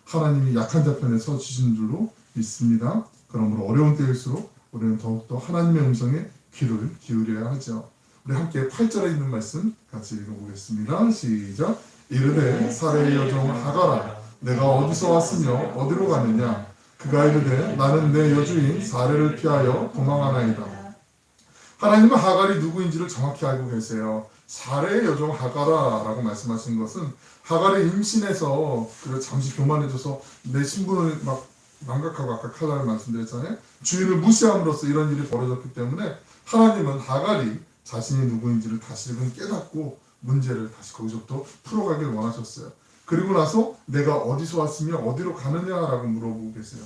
하나님이 약한 자 편에 서주신 줄로 믿습니다. 그러므로 어려운 때일수록 우리는 더욱더 하나님의 음성에 귀를 기울여야 하죠. 우리 함께 8절에 있는 말씀 같이 읽어보겠습니다. 시작. 이르되 사레의 여종 하갈아 내가 어디서 왔으며 어디로 가느냐. 그가 이르되 나는 내 여주인 사레를 피하여 도망하나이다. 하나님은 하갈이 누구인지를 정확히 알고 계세요. 사레의 여종 하갈아라고 말씀하신 것은 하갈이 임신해서 잠시 교만해져서 내 신분을 막 망각하고 아까 칼날을 말씀드렸잖아요. 주인을 무시함으로써 이런 일이 벌어졌기 때문에 하나님은 하갈이 자신이 누구인지를 다시금 깨닫고 문제를 다시 거기서부터 풀어가길 원하셨어요. 그리고 나서 내가 어디서 왔으며 어디로 가느냐라고 물어보고 계세요.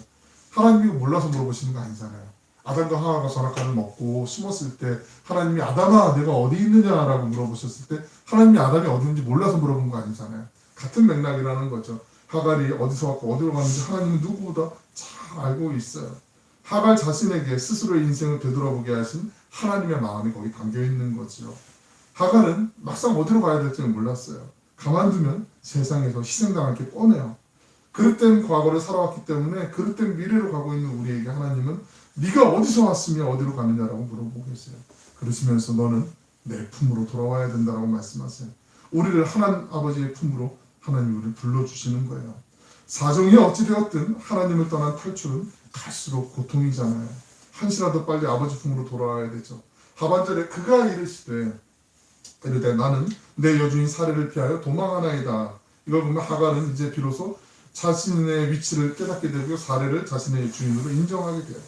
하나님이 몰라서 물어보시는 거 아니잖아요. 아담과 하와가 선악과를 먹고 숨었을 때 하나님이 아담아 내가 어디 있느냐라고 물어보셨을 때 하나님이 아담이 어디 있는지 몰라서 물어본 거 아니잖아요. 같은 맥락이라는 거죠. 하갈이 어디서 왔고 어디로 가는지 하나님은 누구보다 잘 알고 있어요. 하갈 자신에게 스스로의 인생을 되돌아보게 하신 하나님의 마음이 거기 담겨 있는 거죠. 하갈은 막상 어디로 가야 될지는 몰랐어요. 가만두면 세상에서 희생당할 게 뻔해요. 그릇된 과거를 살아왔기 때문에 그릇된 미래로 가고 있는 우리에게 하나님은 네가 어디서 왔으며 어디로 가느냐라고 물어보고 계세요. 그러시면서 너는 내 품으로 돌아와야 된다라고 말씀하세요. 우리를 하나님 아버지의 품으로 하나님이 우리를 불러주시는 거예요. 사정이 어찌되었든 하나님을 떠난 탈출은 갈수록 고통이잖아요. 한시라도 빨리 아버지 품으로 돌아와야 되죠. 하반절에 그가 이르시되 나는 내 여주인 사레를 피하여 도망하나이다. 이걸 보면 하갈은 이제 비로소 자신의 위치를 깨닫게 되고 사레를 자신의 주인으로 인정하게 돼요.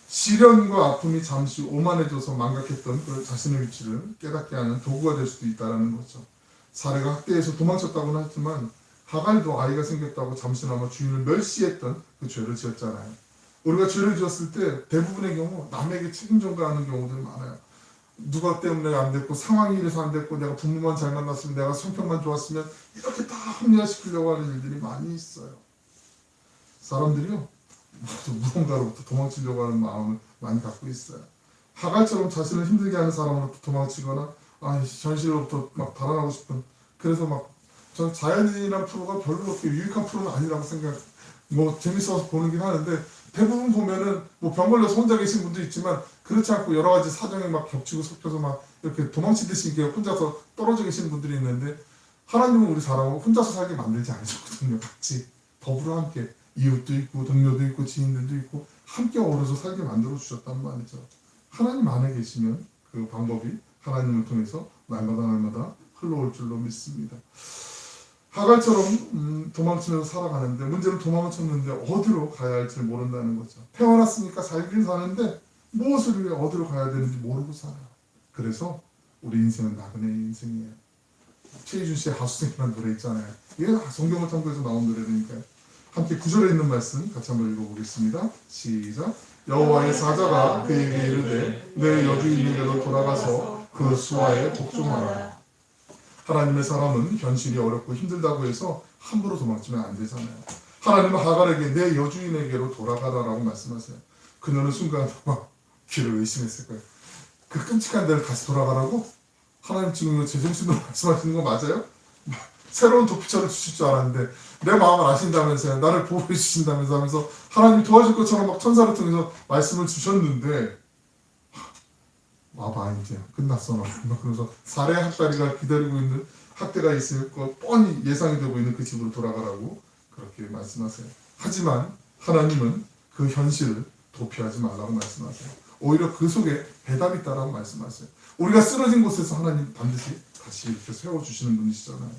시련과 아픔이 잠시 오만해져서 망각했던 그 자신의 위치를 깨닫게 하는 도구가 될 수도 있다는 거죠. 사레가 학대해서 도망쳤다고는 하지만 하갈도 아이가 생겼다고 잠시나마 주인을 멸시했던 그 죄를 지었잖아요. 우리가 죄를 지었을 때 대부분의 경우 남에게 책임 전가하는 경우들이 많아요. 누가 때문에 안 됐고 상황이 이래서 안 됐고 내가 부모만 잘 만났으면 내가 성격만 좋았으면 이렇게 다 합리화시키려고 하는 일들이 많이 있어요. 사람들이요 무언가로부터 도망치려고 하는 마음을 많이 갖고 있어요. 하갈처럼 자신을 힘들게 하는 사람으로부터 도망치거나 현실로부터 막 달아나고 싶은 그래서 막 저는 자연인이라는 프로가 별로 그렇게 유익한 프로는 아니라고 재밌어서 보는긴 하는데 대부분 보면은 병 걸려서 혼자 계신 분도 있지만 그렇지 않고 여러 가지 사정에 막 겹치고 섞여서 막 이렇게 도망치듯이 이렇게 혼자서 떨어져 계시는 분들이 있는데 하나님은 우리 사람을 혼자서 살게 만들지 않으셨거든요. 같이 더불어 함께 이웃도 있고 동료도 있고 지인들도 있고 함께 어우러져 살게 만들어 주셨단 말이죠. 하나님 안에 계시면 그 방법이 하나님을 통해서 날마다 흘러올 줄로 믿습니다. 하갈처럼 도망치면서 살아가는데 문제는 도망을 쳤는데 어디로 가야 할지 모른다는 거죠. 태어났으니까 살긴 사는데 무엇을 위해 어디로 가야 되는지 모르고 살아요. 그래서 우리 인생은 나그네의 인생이에요. 최희준 씨의 하수생이라는 노래 있잖아요. 이게 성경을 참고해서 나온 노래니까요. 함께 9절에 있는 말씀 같이 한번 읽어보겠습니다. 시작. 여호와의 사자가 그에게 이르되 내 여주인에게로 돌아가서 그 수하에 복종하라. 하나님의 사람은 현실이 어렵고 힘들다고 해서 함부로 도망치면 안 되잖아요. 하나님은 하갈에게 내 여주인에게로 돌아가라라고 말씀하세요. 그녀는 순간 막 귀를 의심했을 거예요. 그 끔찍한 데를 다시 돌아가라고? 하나님 지금 이거 제정신으로 말씀하시는 거 맞아요? 새로운 도피처를 주실 줄 알았는데 내 마음을 아신다면서요. 나를 보호해 주신다면서 하면서 하나님 도와줄 것처럼 막 천사를 통해서 말씀을 주셨는데 와봐 이제 끝났어 막 그러면서 사례 학다리가 기다리고 있는 학대가 있을 거 뻔히 예상이 되고 있는 그 집으로 돌아가라고 그렇게 말씀하세요. 하지만 하나님은 그 현실을 도피하지 말라고 말씀하세요. 오히려 그 속에 배답이 있다라고 말씀하세요. 우리가 쓰러진 곳에서 하나님 반드시 다시 이렇게 세워주시는 분이시잖아요.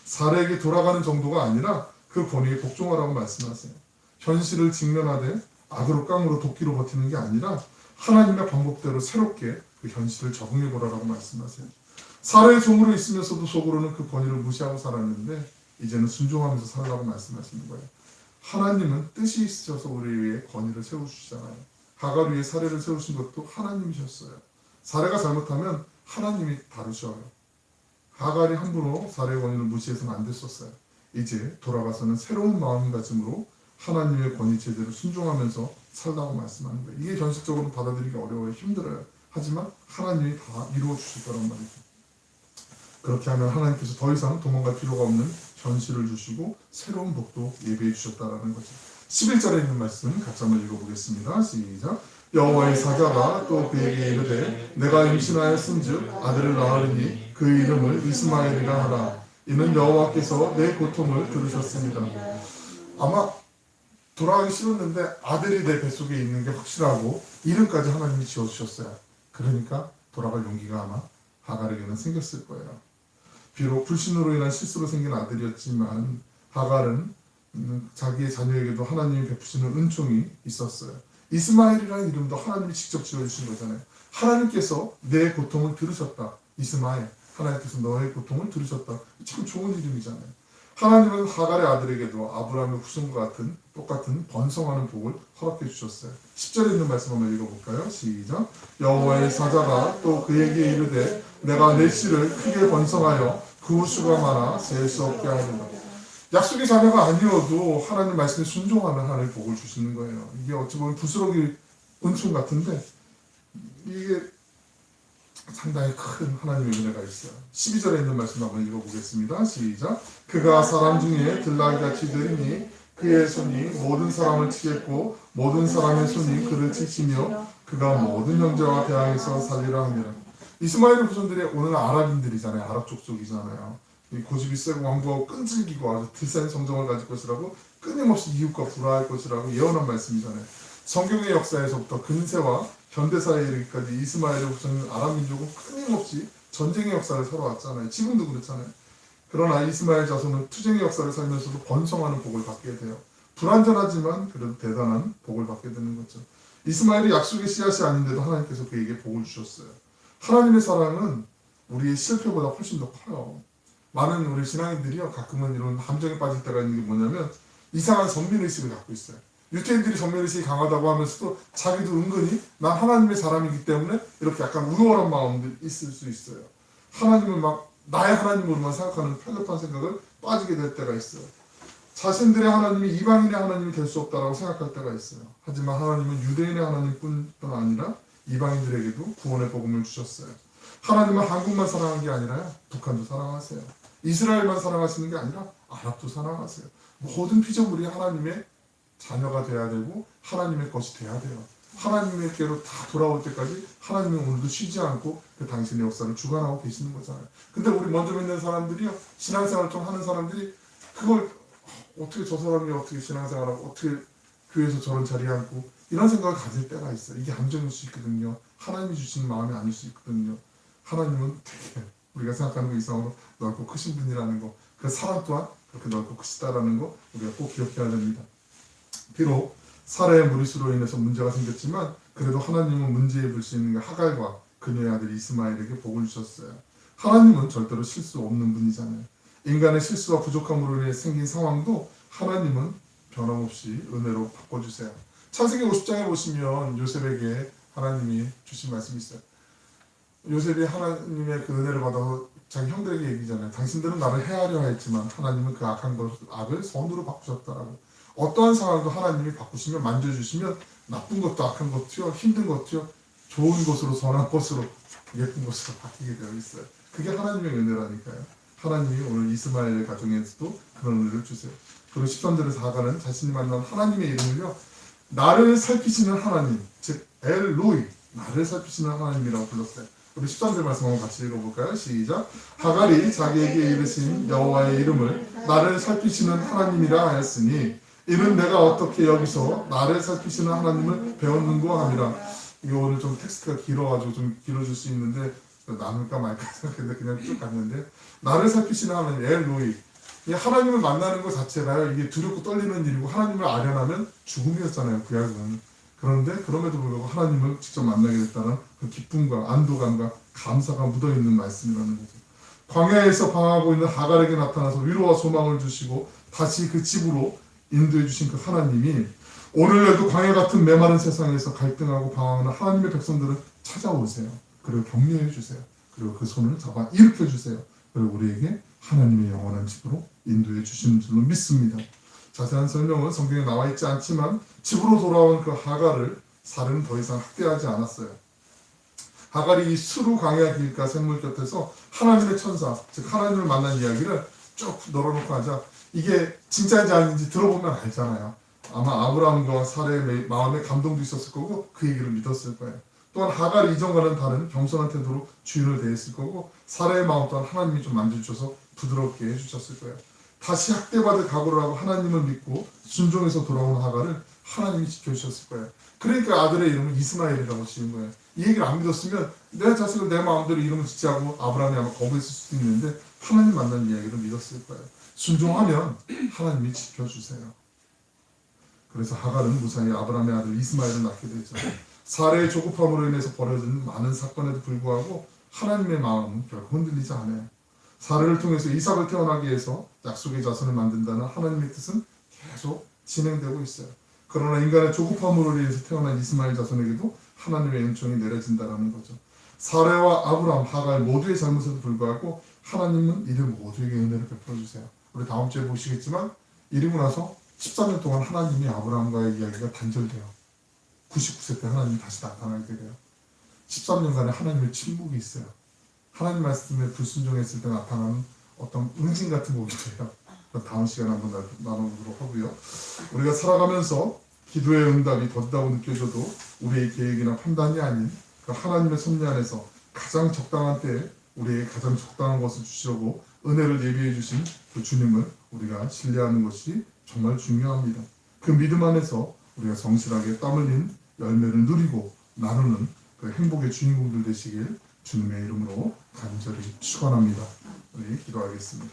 사례에게 돌아가는 정도가 아니라 그 권위에 복종하라고 말씀하세요. 현실을 직면하되 악으로 깡으로 도끼로 버티는 게 아니라 하나님의 방법대로 새롭게 그 현실을 적응해 보라라고 말씀하세요. 사례의 종으로 있으면서도 속으로는 그 권위를 무시하고 살았는데 이제는 순종하면서 살라고 말씀하시는 거예요. 하나님은 뜻이 있으셔서 우리 위에 권위를 세워주시잖아요. 하갈 위에 사례를 세우신 것도 하나님이셨어요. 사례가 잘못하면 하나님이 다루셔요. 하갈이 함부로 사례의 권위를 무시해서는 안 됐었어요. 이제 돌아가서는 새로운 마음가짐으로 하나님의 권위 제대로 순종하면서 살라고 말씀하는 거예요. 이게 현실적으로 받아들이기 어려워요. 힘들어요. 하지만 하나님이 다 이루어 주실 거란 말이죠. 그렇게 하면 하나님께서 더 이상 도망갈 필요가 없는 현실을 주시고 새로운 복도 예비해 주셨다라는 거죠. 11절에 있는 말씀 같이 한번 읽어보겠습니다. 시작. 여호와의 사자가 또 그에게 이르되 내가 임신하였은즉 아들을 낳으리니 그 이름을 이스마엘이라 하라. 이는 여호와께서 내 고통을 들으셨습니다. 아마 돌아가기 싫었는데 아들이 내 뱃속에 있는 게 확실하고 이름까지 하나님이 지어주셨어요. 그러니까 돌아갈 용기가 아마 하갈에게는 생겼을 거예요. 비록 불신으로 인한 실수로 생긴 아들이었지만 하갈은 자기의 자녀에게도 하나님이 베푸시는 은총이 있었어요. 이스마엘이라는 이름도 하나님이 직접 지어주신 거잖아요. 하나님께서 내 고통을 들으셨다. 이스마엘, 하나님께서 너의 고통을 들으셨다. 참 좋은 이름이잖아요. 하나님은 하갈의 아들에게도 아브라함의 후손과 같은 똑같은 번성하는 복을 허락해 주셨어요. 10절에 있는 말씀 한번 읽어볼까요? 시작. 여호와의 사자가 또 그에게 이르되 내가 내 씨를 크게 번성하여 그 수가 많아 셀 수 없게 하리라. 약속의 자녀가 아니어도 하나님 말씀에 순종하면 하나님 복을 주시는 거예요. 이게 어찌 보면 부스러기 은총 같은데 이게 상당히 큰 하나님의 은혜가 있어요. 12절에 있는 말씀 한번 읽어보겠습니다. 시작. 그가 사람 중에 들나귀같이 되리니 그의 손이 모든 사람을 치겠고 모든 사람의 손이 그를 치시며 그가 모든 형제와 대항해서 살리라 하니라. 이스마엘의 후손들이 오늘 아랍인들이잖아요. 아랍 족속이잖아요. 고집이 세고 왕부하고 끈질기고 아주 드센 성정을 가질 것이라고 끊임없이 이웃과 불화할 것이라고 예언한 말씀이잖아요. 성경의 역사에서부터 근세와 현대사에 이르기까지 이스마엘의 후손인 아랍 민족은 끊임없이 전쟁의 역사를 살아왔잖아요. 지금도 그렇잖아요. 그러나 이스마엘 자손은 투쟁의 역사를 살면서도 번성하는 복을 받게 돼요. 불완전하지만 그래도 대단한 복을 받게 되는 거죠. 이스마엘이 약속의 씨앗이 아닌데도 하나님께서 그에게 복을 주셨어요. 하나님의 사랑은 우리의 실패보다 훨씬 더 커요. 많은 우리 신앙인들이요 가끔은 이런 함정에 빠질 때가 있는 게 뭐냐면 이상한 선민의식을 갖고 있어요. 유태인들이 선민의식이 강하다고 하면서도 자기도 은근히 난 하나님의 사람이기 때문에 이렇게 약간 우월한 마음도 있을 수 있어요. 하나님을 막 나의 하나님으로만 생각하는 편협한 생각을 빠지게 될 때가 있어요. 자신들의 하나님이 이방인의 하나님이 될 수 없다라고 생각할 때가 있어요. 하지만 하나님은 유대인의 하나님뿐 아니라 이방인들에게도 구원의 복음을 주셨어요. 하나님은 한국만 사랑한 게 아니라 북한도 사랑하세요. 이스라엘만 사랑하시는 게 아니라 아랍도 사랑하세요. 모든 피조물이 하나님의 자녀가 돼야 되고 하나님의 것이 돼야 돼요. 하나님께로 다 돌아올 때까지 하나님은 오늘도 쉬지 않고 그 당신의 역사를 주관하고 계시는 거잖아요. 근데 우리 먼저 믿는 사람들이요 신앙생활 좀 하는 사람들이 그걸 어떻게 저 사람이 어떻게 신앙생활하고 어떻게 교회에서 저런 자리에 앉고 이런 생각을 가질 때가 있어요. 이게 함정일 수 있거든요. 하나님이 주시는 마음이 아닐 수 있거든요. 하나님은 되게 우리가 생각하는 것 이상으로 넓고 크신 분이라는 거, 그 사랑 또한 그렇게 넓고 크시다라는 거 우리가 꼭 기억해야 됩니다. 비록 사라의 무리수로 인해서 문제가 생겼지만 그래도 하나님은 문제에 불 수 있는 하갈과 그녀의 아들 이스마엘에게 복을 주셨어요. 하나님은 절대로 실수 없는 분이잖아요. 인간의 실수와 부족함으로 인해 생긴 상황도 하나님은 변함없이 은혜로 바꿔주세요. 창세기 50장에 보시면 요셉에게 하나님이 주신 말씀이 있어요. 요셉이 하나님의 그 은혜를 받아서 자기 형들에게 얘기잖아요. 당신들은 나를 해하려 했지만 하나님은 그 악을 선으로 바꾸셨다라고. 어떠한 상황도 하나님이 바꾸시면 만져주시면 나쁜 것도 악한 것도요 힘든 것도요 좋은 것으로 선한 것으로 예쁜 것으로 바뀌게 되어 있어요. 그게 하나님의 은혜라니까요. 하나님이 오늘 이스마엘의 가정에서도 그런 은혜를 주세요. 그리고 13절에서 하갈은 자신이 만난 하나님의 이름을요 나를 살피시는 하나님, 즉 엘로이, 나를 살피시는 하나님이라고 불렀어요. 우리 13절 말씀 한번 같이 읽어볼까요? 시작. 하갈이 자기에게 이르신 여호와의 이름을 나를 살피시는 하나님이라 하였으니 이는 내가 어떻게 여기서 나를 살피시는 하나님을 배웠는고 함이라. 이거 오늘 좀 텍스트가 길어가지고 좀 길어질 수 있는데 나눌까 말까 생각했는데 그냥 쭉 갔는데, 나를 살피시는 하나님 엘로이, 이 하나님을 만나는 것 자체가요 이게 두렵고 떨리는 일이고 하나님을 아련하면 죽음이었잖아요 구약은. 그런데 그럼에도 불구하고 하나님을 직접 만나게 됐다는 그 기쁨과 안도감과 감사가 묻어있는 말씀이라는 거죠. 광야에서 방황하고 있는 하갈에게 나타나서 위로와 소망을 주시고 다시 그 집으로 인도해 주신 그 하나님이 오늘날도 광야 같은 메마른 세상에서 갈등하고 방황하는 하나님의 백성들을 찾아오세요. 그리고 격려해 주세요. 그리고 그 손을 잡아 일으켜 주세요. 그리고 우리에게 하나님의 영원한 집으로 인도해 주시는 줄로 믿습니다. 자세한 설명은 성경에 나와 있지 않지만 집으로 돌아온 그 하갈을 사르는 더 이상 학대하지 않았어요. 하갈이 이 수루 광야 길가 샘물 곁에서 하나님의 천사, 즉 하나님을 만난 이야기를 쭉 널어놓고 하자. 이게 진짜인지 아닌지 들어보면 알잖아요. 아마 아브라함과 사레의 마음에 감동도 있었을 거고 그 얘기를 믿었을 거예요. 또한 하갈이 이전과는 다른 겸손한 태도로 주인을 대했을 거고 사레의 마음 또한 하나님이 좀 만져주셔서 부드럽게 해주셨을 거예요. 다시 학대받을 각오를 하고 하나님을 믿고 순종해서 돌아온 하갈을 하나님이 지켜주셨을 거예요. 그러니까 아들의 이름은 이스마엘이라고 지은 거예요. 이 얘기를 안 믿었으면 내 자식을 내 마음대로 이름을 짓지 하고 아브라함이 아마 거부했을 수도 있는데 하나님 만난 이야기를 믿었을 거예요. 순종하면 하나님이 지켜주세요. 그래서 하갈은 무사히 아브라함의 아들 이스마엘을 낳게 되죠. 사레의 조급함으로 인해서 벌어진 많은 사건에도 불구하고 하나님의 마음은 결코 흔들리지 않아요. 사레를 통해서 이삭을 태어나게 해서 약속의 자손을 만든다는 하나님의 뜻은 계속 진행되고 있어요. 그러나 인간의 조급함으로 인해서 태어난 이스마엘 자손에게도 하나님의 은총이 내려진다는 거죠. 사레와 아브라함, 하갈 모두의 잘못에도 불구하고 하나님은 이들 모두에게 은혜를 베풀어 주세요. 우리 다음 주에 보시겠지만 이러고 나서 14년 동안 하나님이 아브라함과의 이야기가 단절돼요. 99세 때 하나님이 다시 나타나게 돼요. 13년간의 하나님의 침묵이 있어요. 하나님 말씀에 불순종했을 때 나타나는 어떤 응징 같은 부분이 돼요. 다음 시간에 한번 나눠보도록 하고요. 우리가 살아가면서 기도의 응답이 덧다고 느껴져도 우리의 계획이나 판단이 아닌 그 하나님의 섭리 안에서 가장 적당한 때에 우리에게 가장 적당한 것을 주시려고 은혜를 예비해 주신 그 주님을 우리가 신뢰하는 것이 정말 중요합니다. 그 믿음 안에서 우리가 성실하게 땀 흘린 열매를 누리고 나누는 그 행복의 주인공들 되시길 주님의 이름으로 간절히 축원합니다. 우리 기도하겠습니다.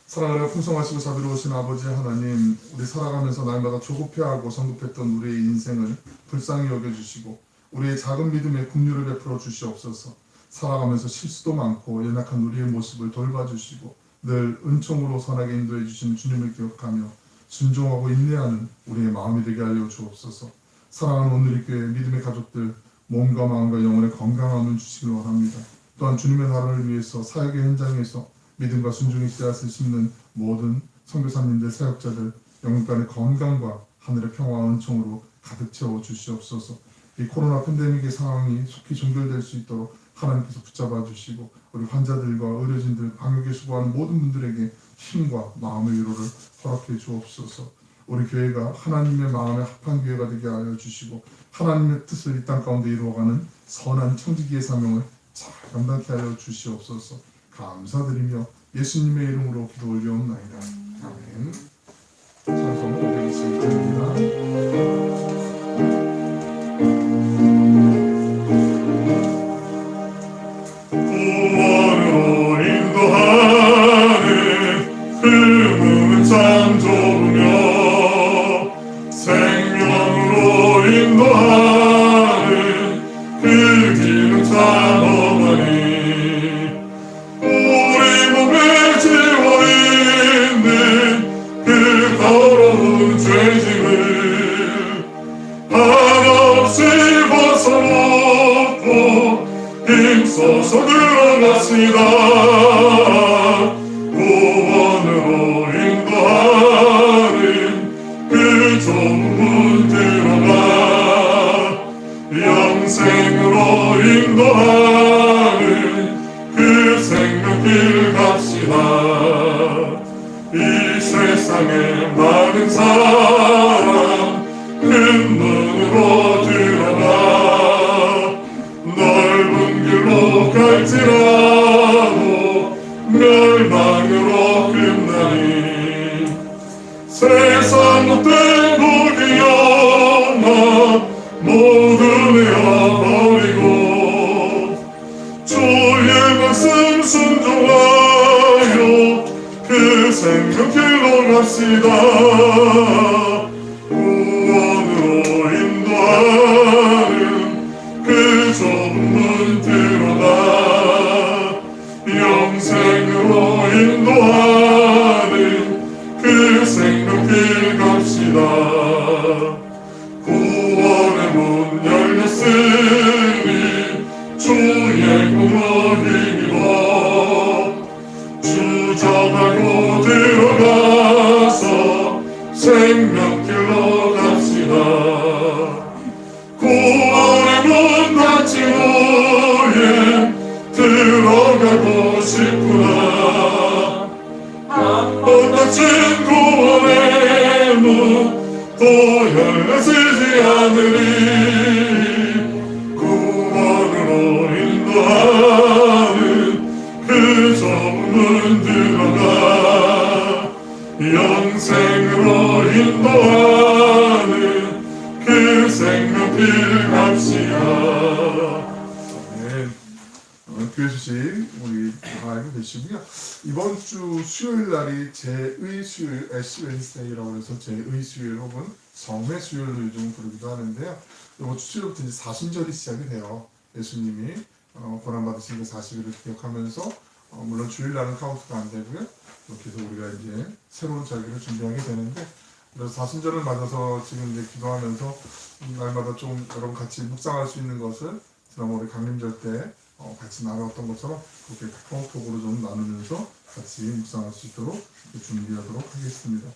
사랑하여 풍성하시고 자비로우신 아버지 하나님, 우리 살아가면서 날마다 조급해하고 성급했던 우리의 인생을 불쌍히 여겨주시고 우리의 작은 믿음에 긍휼을 베풀어 주시옵소서. 살아가면서 실수도 많고 연약한 우리의 모습을 돌봐주시고 늘 은총으로 선하게 인도해 주시는 주님을 기억하며 순종하고 인내하는 우리의 마음이 되게 하여 주옵소서. 사랑하는 오늘의 교회 믿음의 가족들 몸과 마음과 영혼의 건강함을 주시길 원합니다. 또한 주님의 나라를 위해서 사역의 현장에서 믿음과 순종의 씨앗을 심는 모든 선교사님들, 사역자들 영혼간의 건강과 하늘의 평화와 은총으로 가득 채워 주시옵소서. 이 코로나 팬데믹의 상황이 속히 종결될 수 있도록 하나님께서 붙잡아 주시고 우리 환자들과 의료진들, 방역에 수고하는 모든 분들에게 힘과 마음의 위로를 허락해 주옵소서. 우리 교회가 하나님의 마음에 합한 교회가 되게 하여 주시고 하나님의 뜻을 이 땅 가운데 이루어가는 선한 청지기의 사명을 잘 감당케 하여 주시옵소서. 감사드리며 예수님의 이름으로 기도 올려옵나이다. 아멘. 찬송 522장입니다. 구원으로 인도하는 흠은 참 좋으며 생명으로 인도하는 그 길은 참 어머니 우리 몸에 지워있는 그 더러운 죄짐을 한없이 벗어놓고 힘써서 들어갔습니다. 구원으로 인도하는 그 좁은 문 들어가 영생으로 인도하는 그 생명길 갑시다. 이 세상에 많은 사람 큰 문으로 들어가 넓은 갑시다. 구원으로 인도하는 그 좁은 문 들어가 영생으로 인도하는 그 생명길 갑시다. 구원의 문 열렸으니 주의 공로 힘입어 주저하고 들어가서 생명길로 갑시다. 구원의 문 닫힌 후에 들어가고 싶구나. 한번 닫힌 구원의 문 또 열려지지 않으리. 구원으로 인도하는 그 좁은 문 들어가 영생으로 인도하는 그 생명길 갑시다. 네. 교회 소식 우리 다 알고 계시고요. 이번 주 수요일 날이 제의 수요일, 애쉬 웬스데이라고 해서 제의 수요일 혹은 성회 수요일로 요즘 부르기도 하는데요. 이번 주 수요일부터 이제 사순절이 시작이 돼요. 예수님이 고난 받으신 그 사실을 기억하면서 물론 주일 날은 카운트가 안 되고요. 이렇게 해서 우리가 이제 새로운 절기를 준비하게 되는데, 그래서 사순절을 맞아서 지금 이제 기도하면서 날마다 좀 여러분 같이 묵상할 수 있는 것을 지난번 우리 강림절 때 같이 나눴던 것처럼 그렇게 카카오톡으로 좀 나누면서 같이 묵상할 수 있도록 준비하도록 하겠습니다.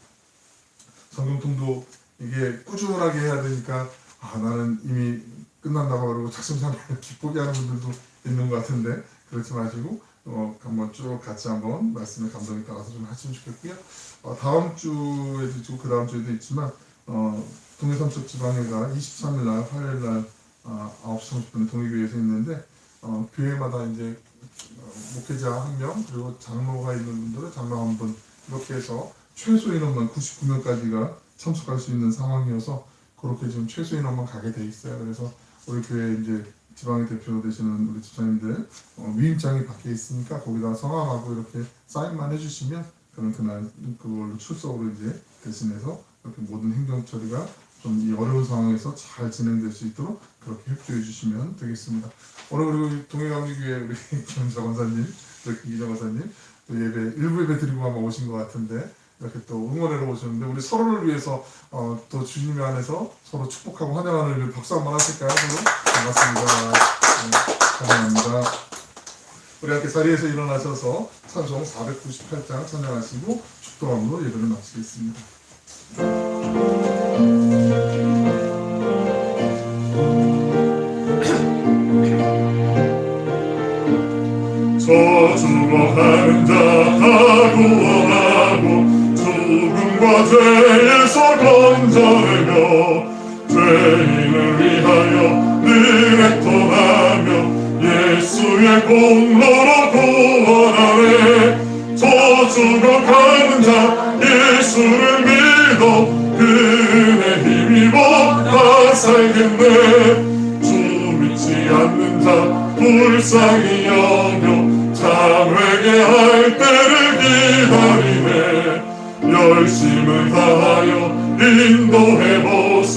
성경통도 이게 꾸준하게 해야 되니까 나는 이미 끝난다고 그러고 작심삼일 기쁘게 하는 분들도 있는 것 같은데 그렇지 마시고 한번 쭉 같이 한번 말씀의 감동에 따라서 좀 하시면 좋겠고요. 다음 주에도 있고 그 다음 주에도 있지만 동해삼척 지방회가 23일 날 화요일 날 9시 30분에 동해교회에서 있는데 교회마다 이제 목회자 1명 그리고 장로가 있는 분들은 장로 1분 이렇게 해서 최소 인원만 99명까지가 참석할 수 있는 상황이어서 그렇게 지금 최소 인원만 가게 돼 있어요. 그래서 우리 교회 이제 지방의 대표 되시는 우리 집사님들 위임장이 밖에 있으니까 거기다 성함하고 이렇게 사인만 해주시면 그럼 그날 그걸로 출석으로 이제 대신해서 이렇게 모든 행정 처리가 좀 이 어려운 상황에서 잘 진행될 수 있도록 그렇게 협조해 주시면 되겠습니다. 오늘 그리고 동해강리교회 우리 김자 권사님, 김기자 권사님 또 예배 일부 예배 드리고 아마 오신 것 같은데 이렇게 또 응원하러 오셨는데 우리 서로를 위해서 또 주님 안에서 서로 축복하고 환영하는 의미로 박수 한번 하실까요? 서로 반갑습니다. 네, 감사합니다. 우리 함께 자리에서 일어나셔서 찬송 498장 찬양하시고 축도함으로 예배를 마치겠습니다. 저 죽어가는 자 다 구원하고 죽음과 죄에서 건져내며 죄인을 위하여 늘 애통하며 예수의 공로로 구원하네. 저 죽어가는 자 예수를 믿어 그 은혜 힘입어 다 살겠네. 주 믿지 않는 자 불쌍히 여겨 참 회개할 때를 기다리네. 열심을 다하여 인도해보세.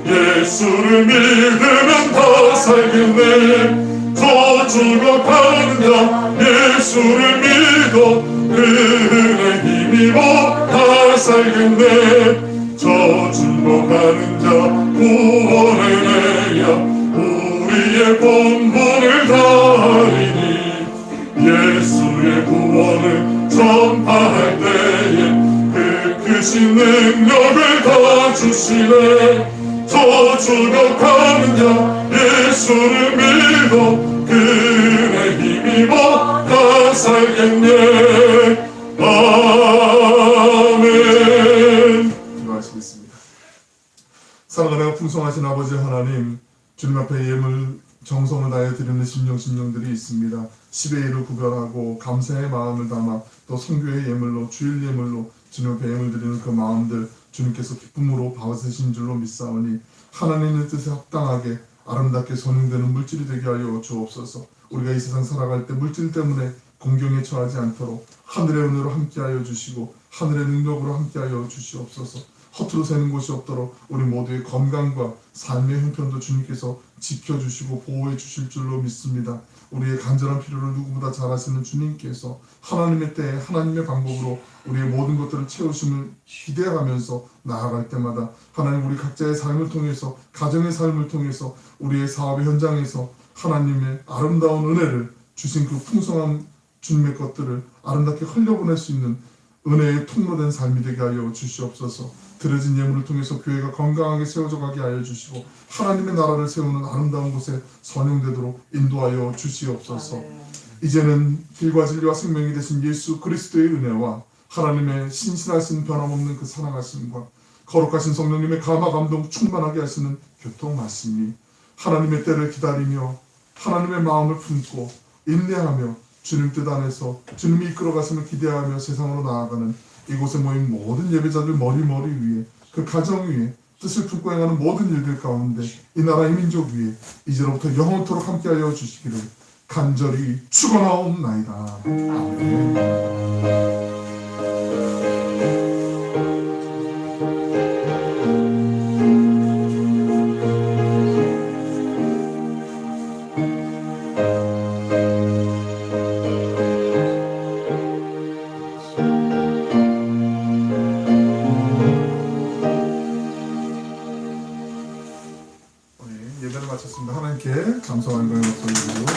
예수를 믿으면 다 살겠네. 저 죽어가는 자 예수를 믿어 그 은혜 힘입어 다 살겠네. 저 죽어가는 자 구원의 내야 우리의 본분을 다하리니. 예수의 구원을 전파할 때에 그 크신 능력을 다 주시네. 저 죽어가는 자 예수를 믿어 그 은혜 힘입어 다 살겠네. 아멘. 기도하시겠습니다. 사랑하며 풍성하신 아버지 하나님, 주님 앞에 예물 정성을 다해 드리는 심령들이 있습니다. 10의 1을 구별하고 감사의 마음을 담아 또 선교의 예물로 주일 예물로 주님 앞에 예물 드리는 그 마음들 주님께서 기쁨으로 받으신 줄로 믿사오니 하나님의 뜻에 합당하게 아름답게 선용되는 물질이 되게 하여 주옵소서. 우리가 이 세상 살아갈 때 물질 때문에 공경에 처하지 않도록 하늘의 은혜로 함께하여 주시고 하늘의 능력으로 함께하여 주시옵소서. 허투루 새는 곳이 없도록 우리 모두의 건강과 삶의 형편도 주님께서 지켜주시고 보호해 주실 줄로 믿습니다. 우리의 간절한 필요를 누구보다 잘 아시는 주님께서 하나님의 때에 하나님의 방법으로 우리의 모든 것들을 채우심을 기대하면서 나아갈 때마다 하나님 우리 각자의 삶을 통해서 가정의 삶을 통해서 우리의 사업의 현장에서 하나님의 아름다운 은혜를 주신 그 풍성한 주님의 것들을 아름답게 흘려보낼 수 있는 은혜의 통로된 삶이 되게 하여 주시옵소서. 드려진 예물을 통해서 교회가 건강하게 세워져 가게 하여 주시고 하나님의 나라를 세우는 아름다운 곳에 선용되도록 인도하여 주시옵소서. 이제는 길과 진리와 생명이 되신 예수 그리스도의 은혜와 하나님의 신실하신 변함없는 그 사랑하심과 거룩하신 성령님의 감화 감동 충만하게 하시는 교통 말씀이 하나님의 때를 기다리며 하나님의 마음을 품고 인내하며 주님 뜻 안에서 주님이 이끌어 가심을 기대하며 세상으로 나아가는 이곳에 모인 모든 예배자들 머리 위에 그 가정 위에 뜻을 품고 행하는 모든 일들 가운데 이 나라 이 민족 위에 이제로부터 영원토록 함께하여 주시기를 간절히 축원하옵나이다. 아멘. 예배를 마쳤습니다. 하나님께 감사와 영광의 박수를 드리고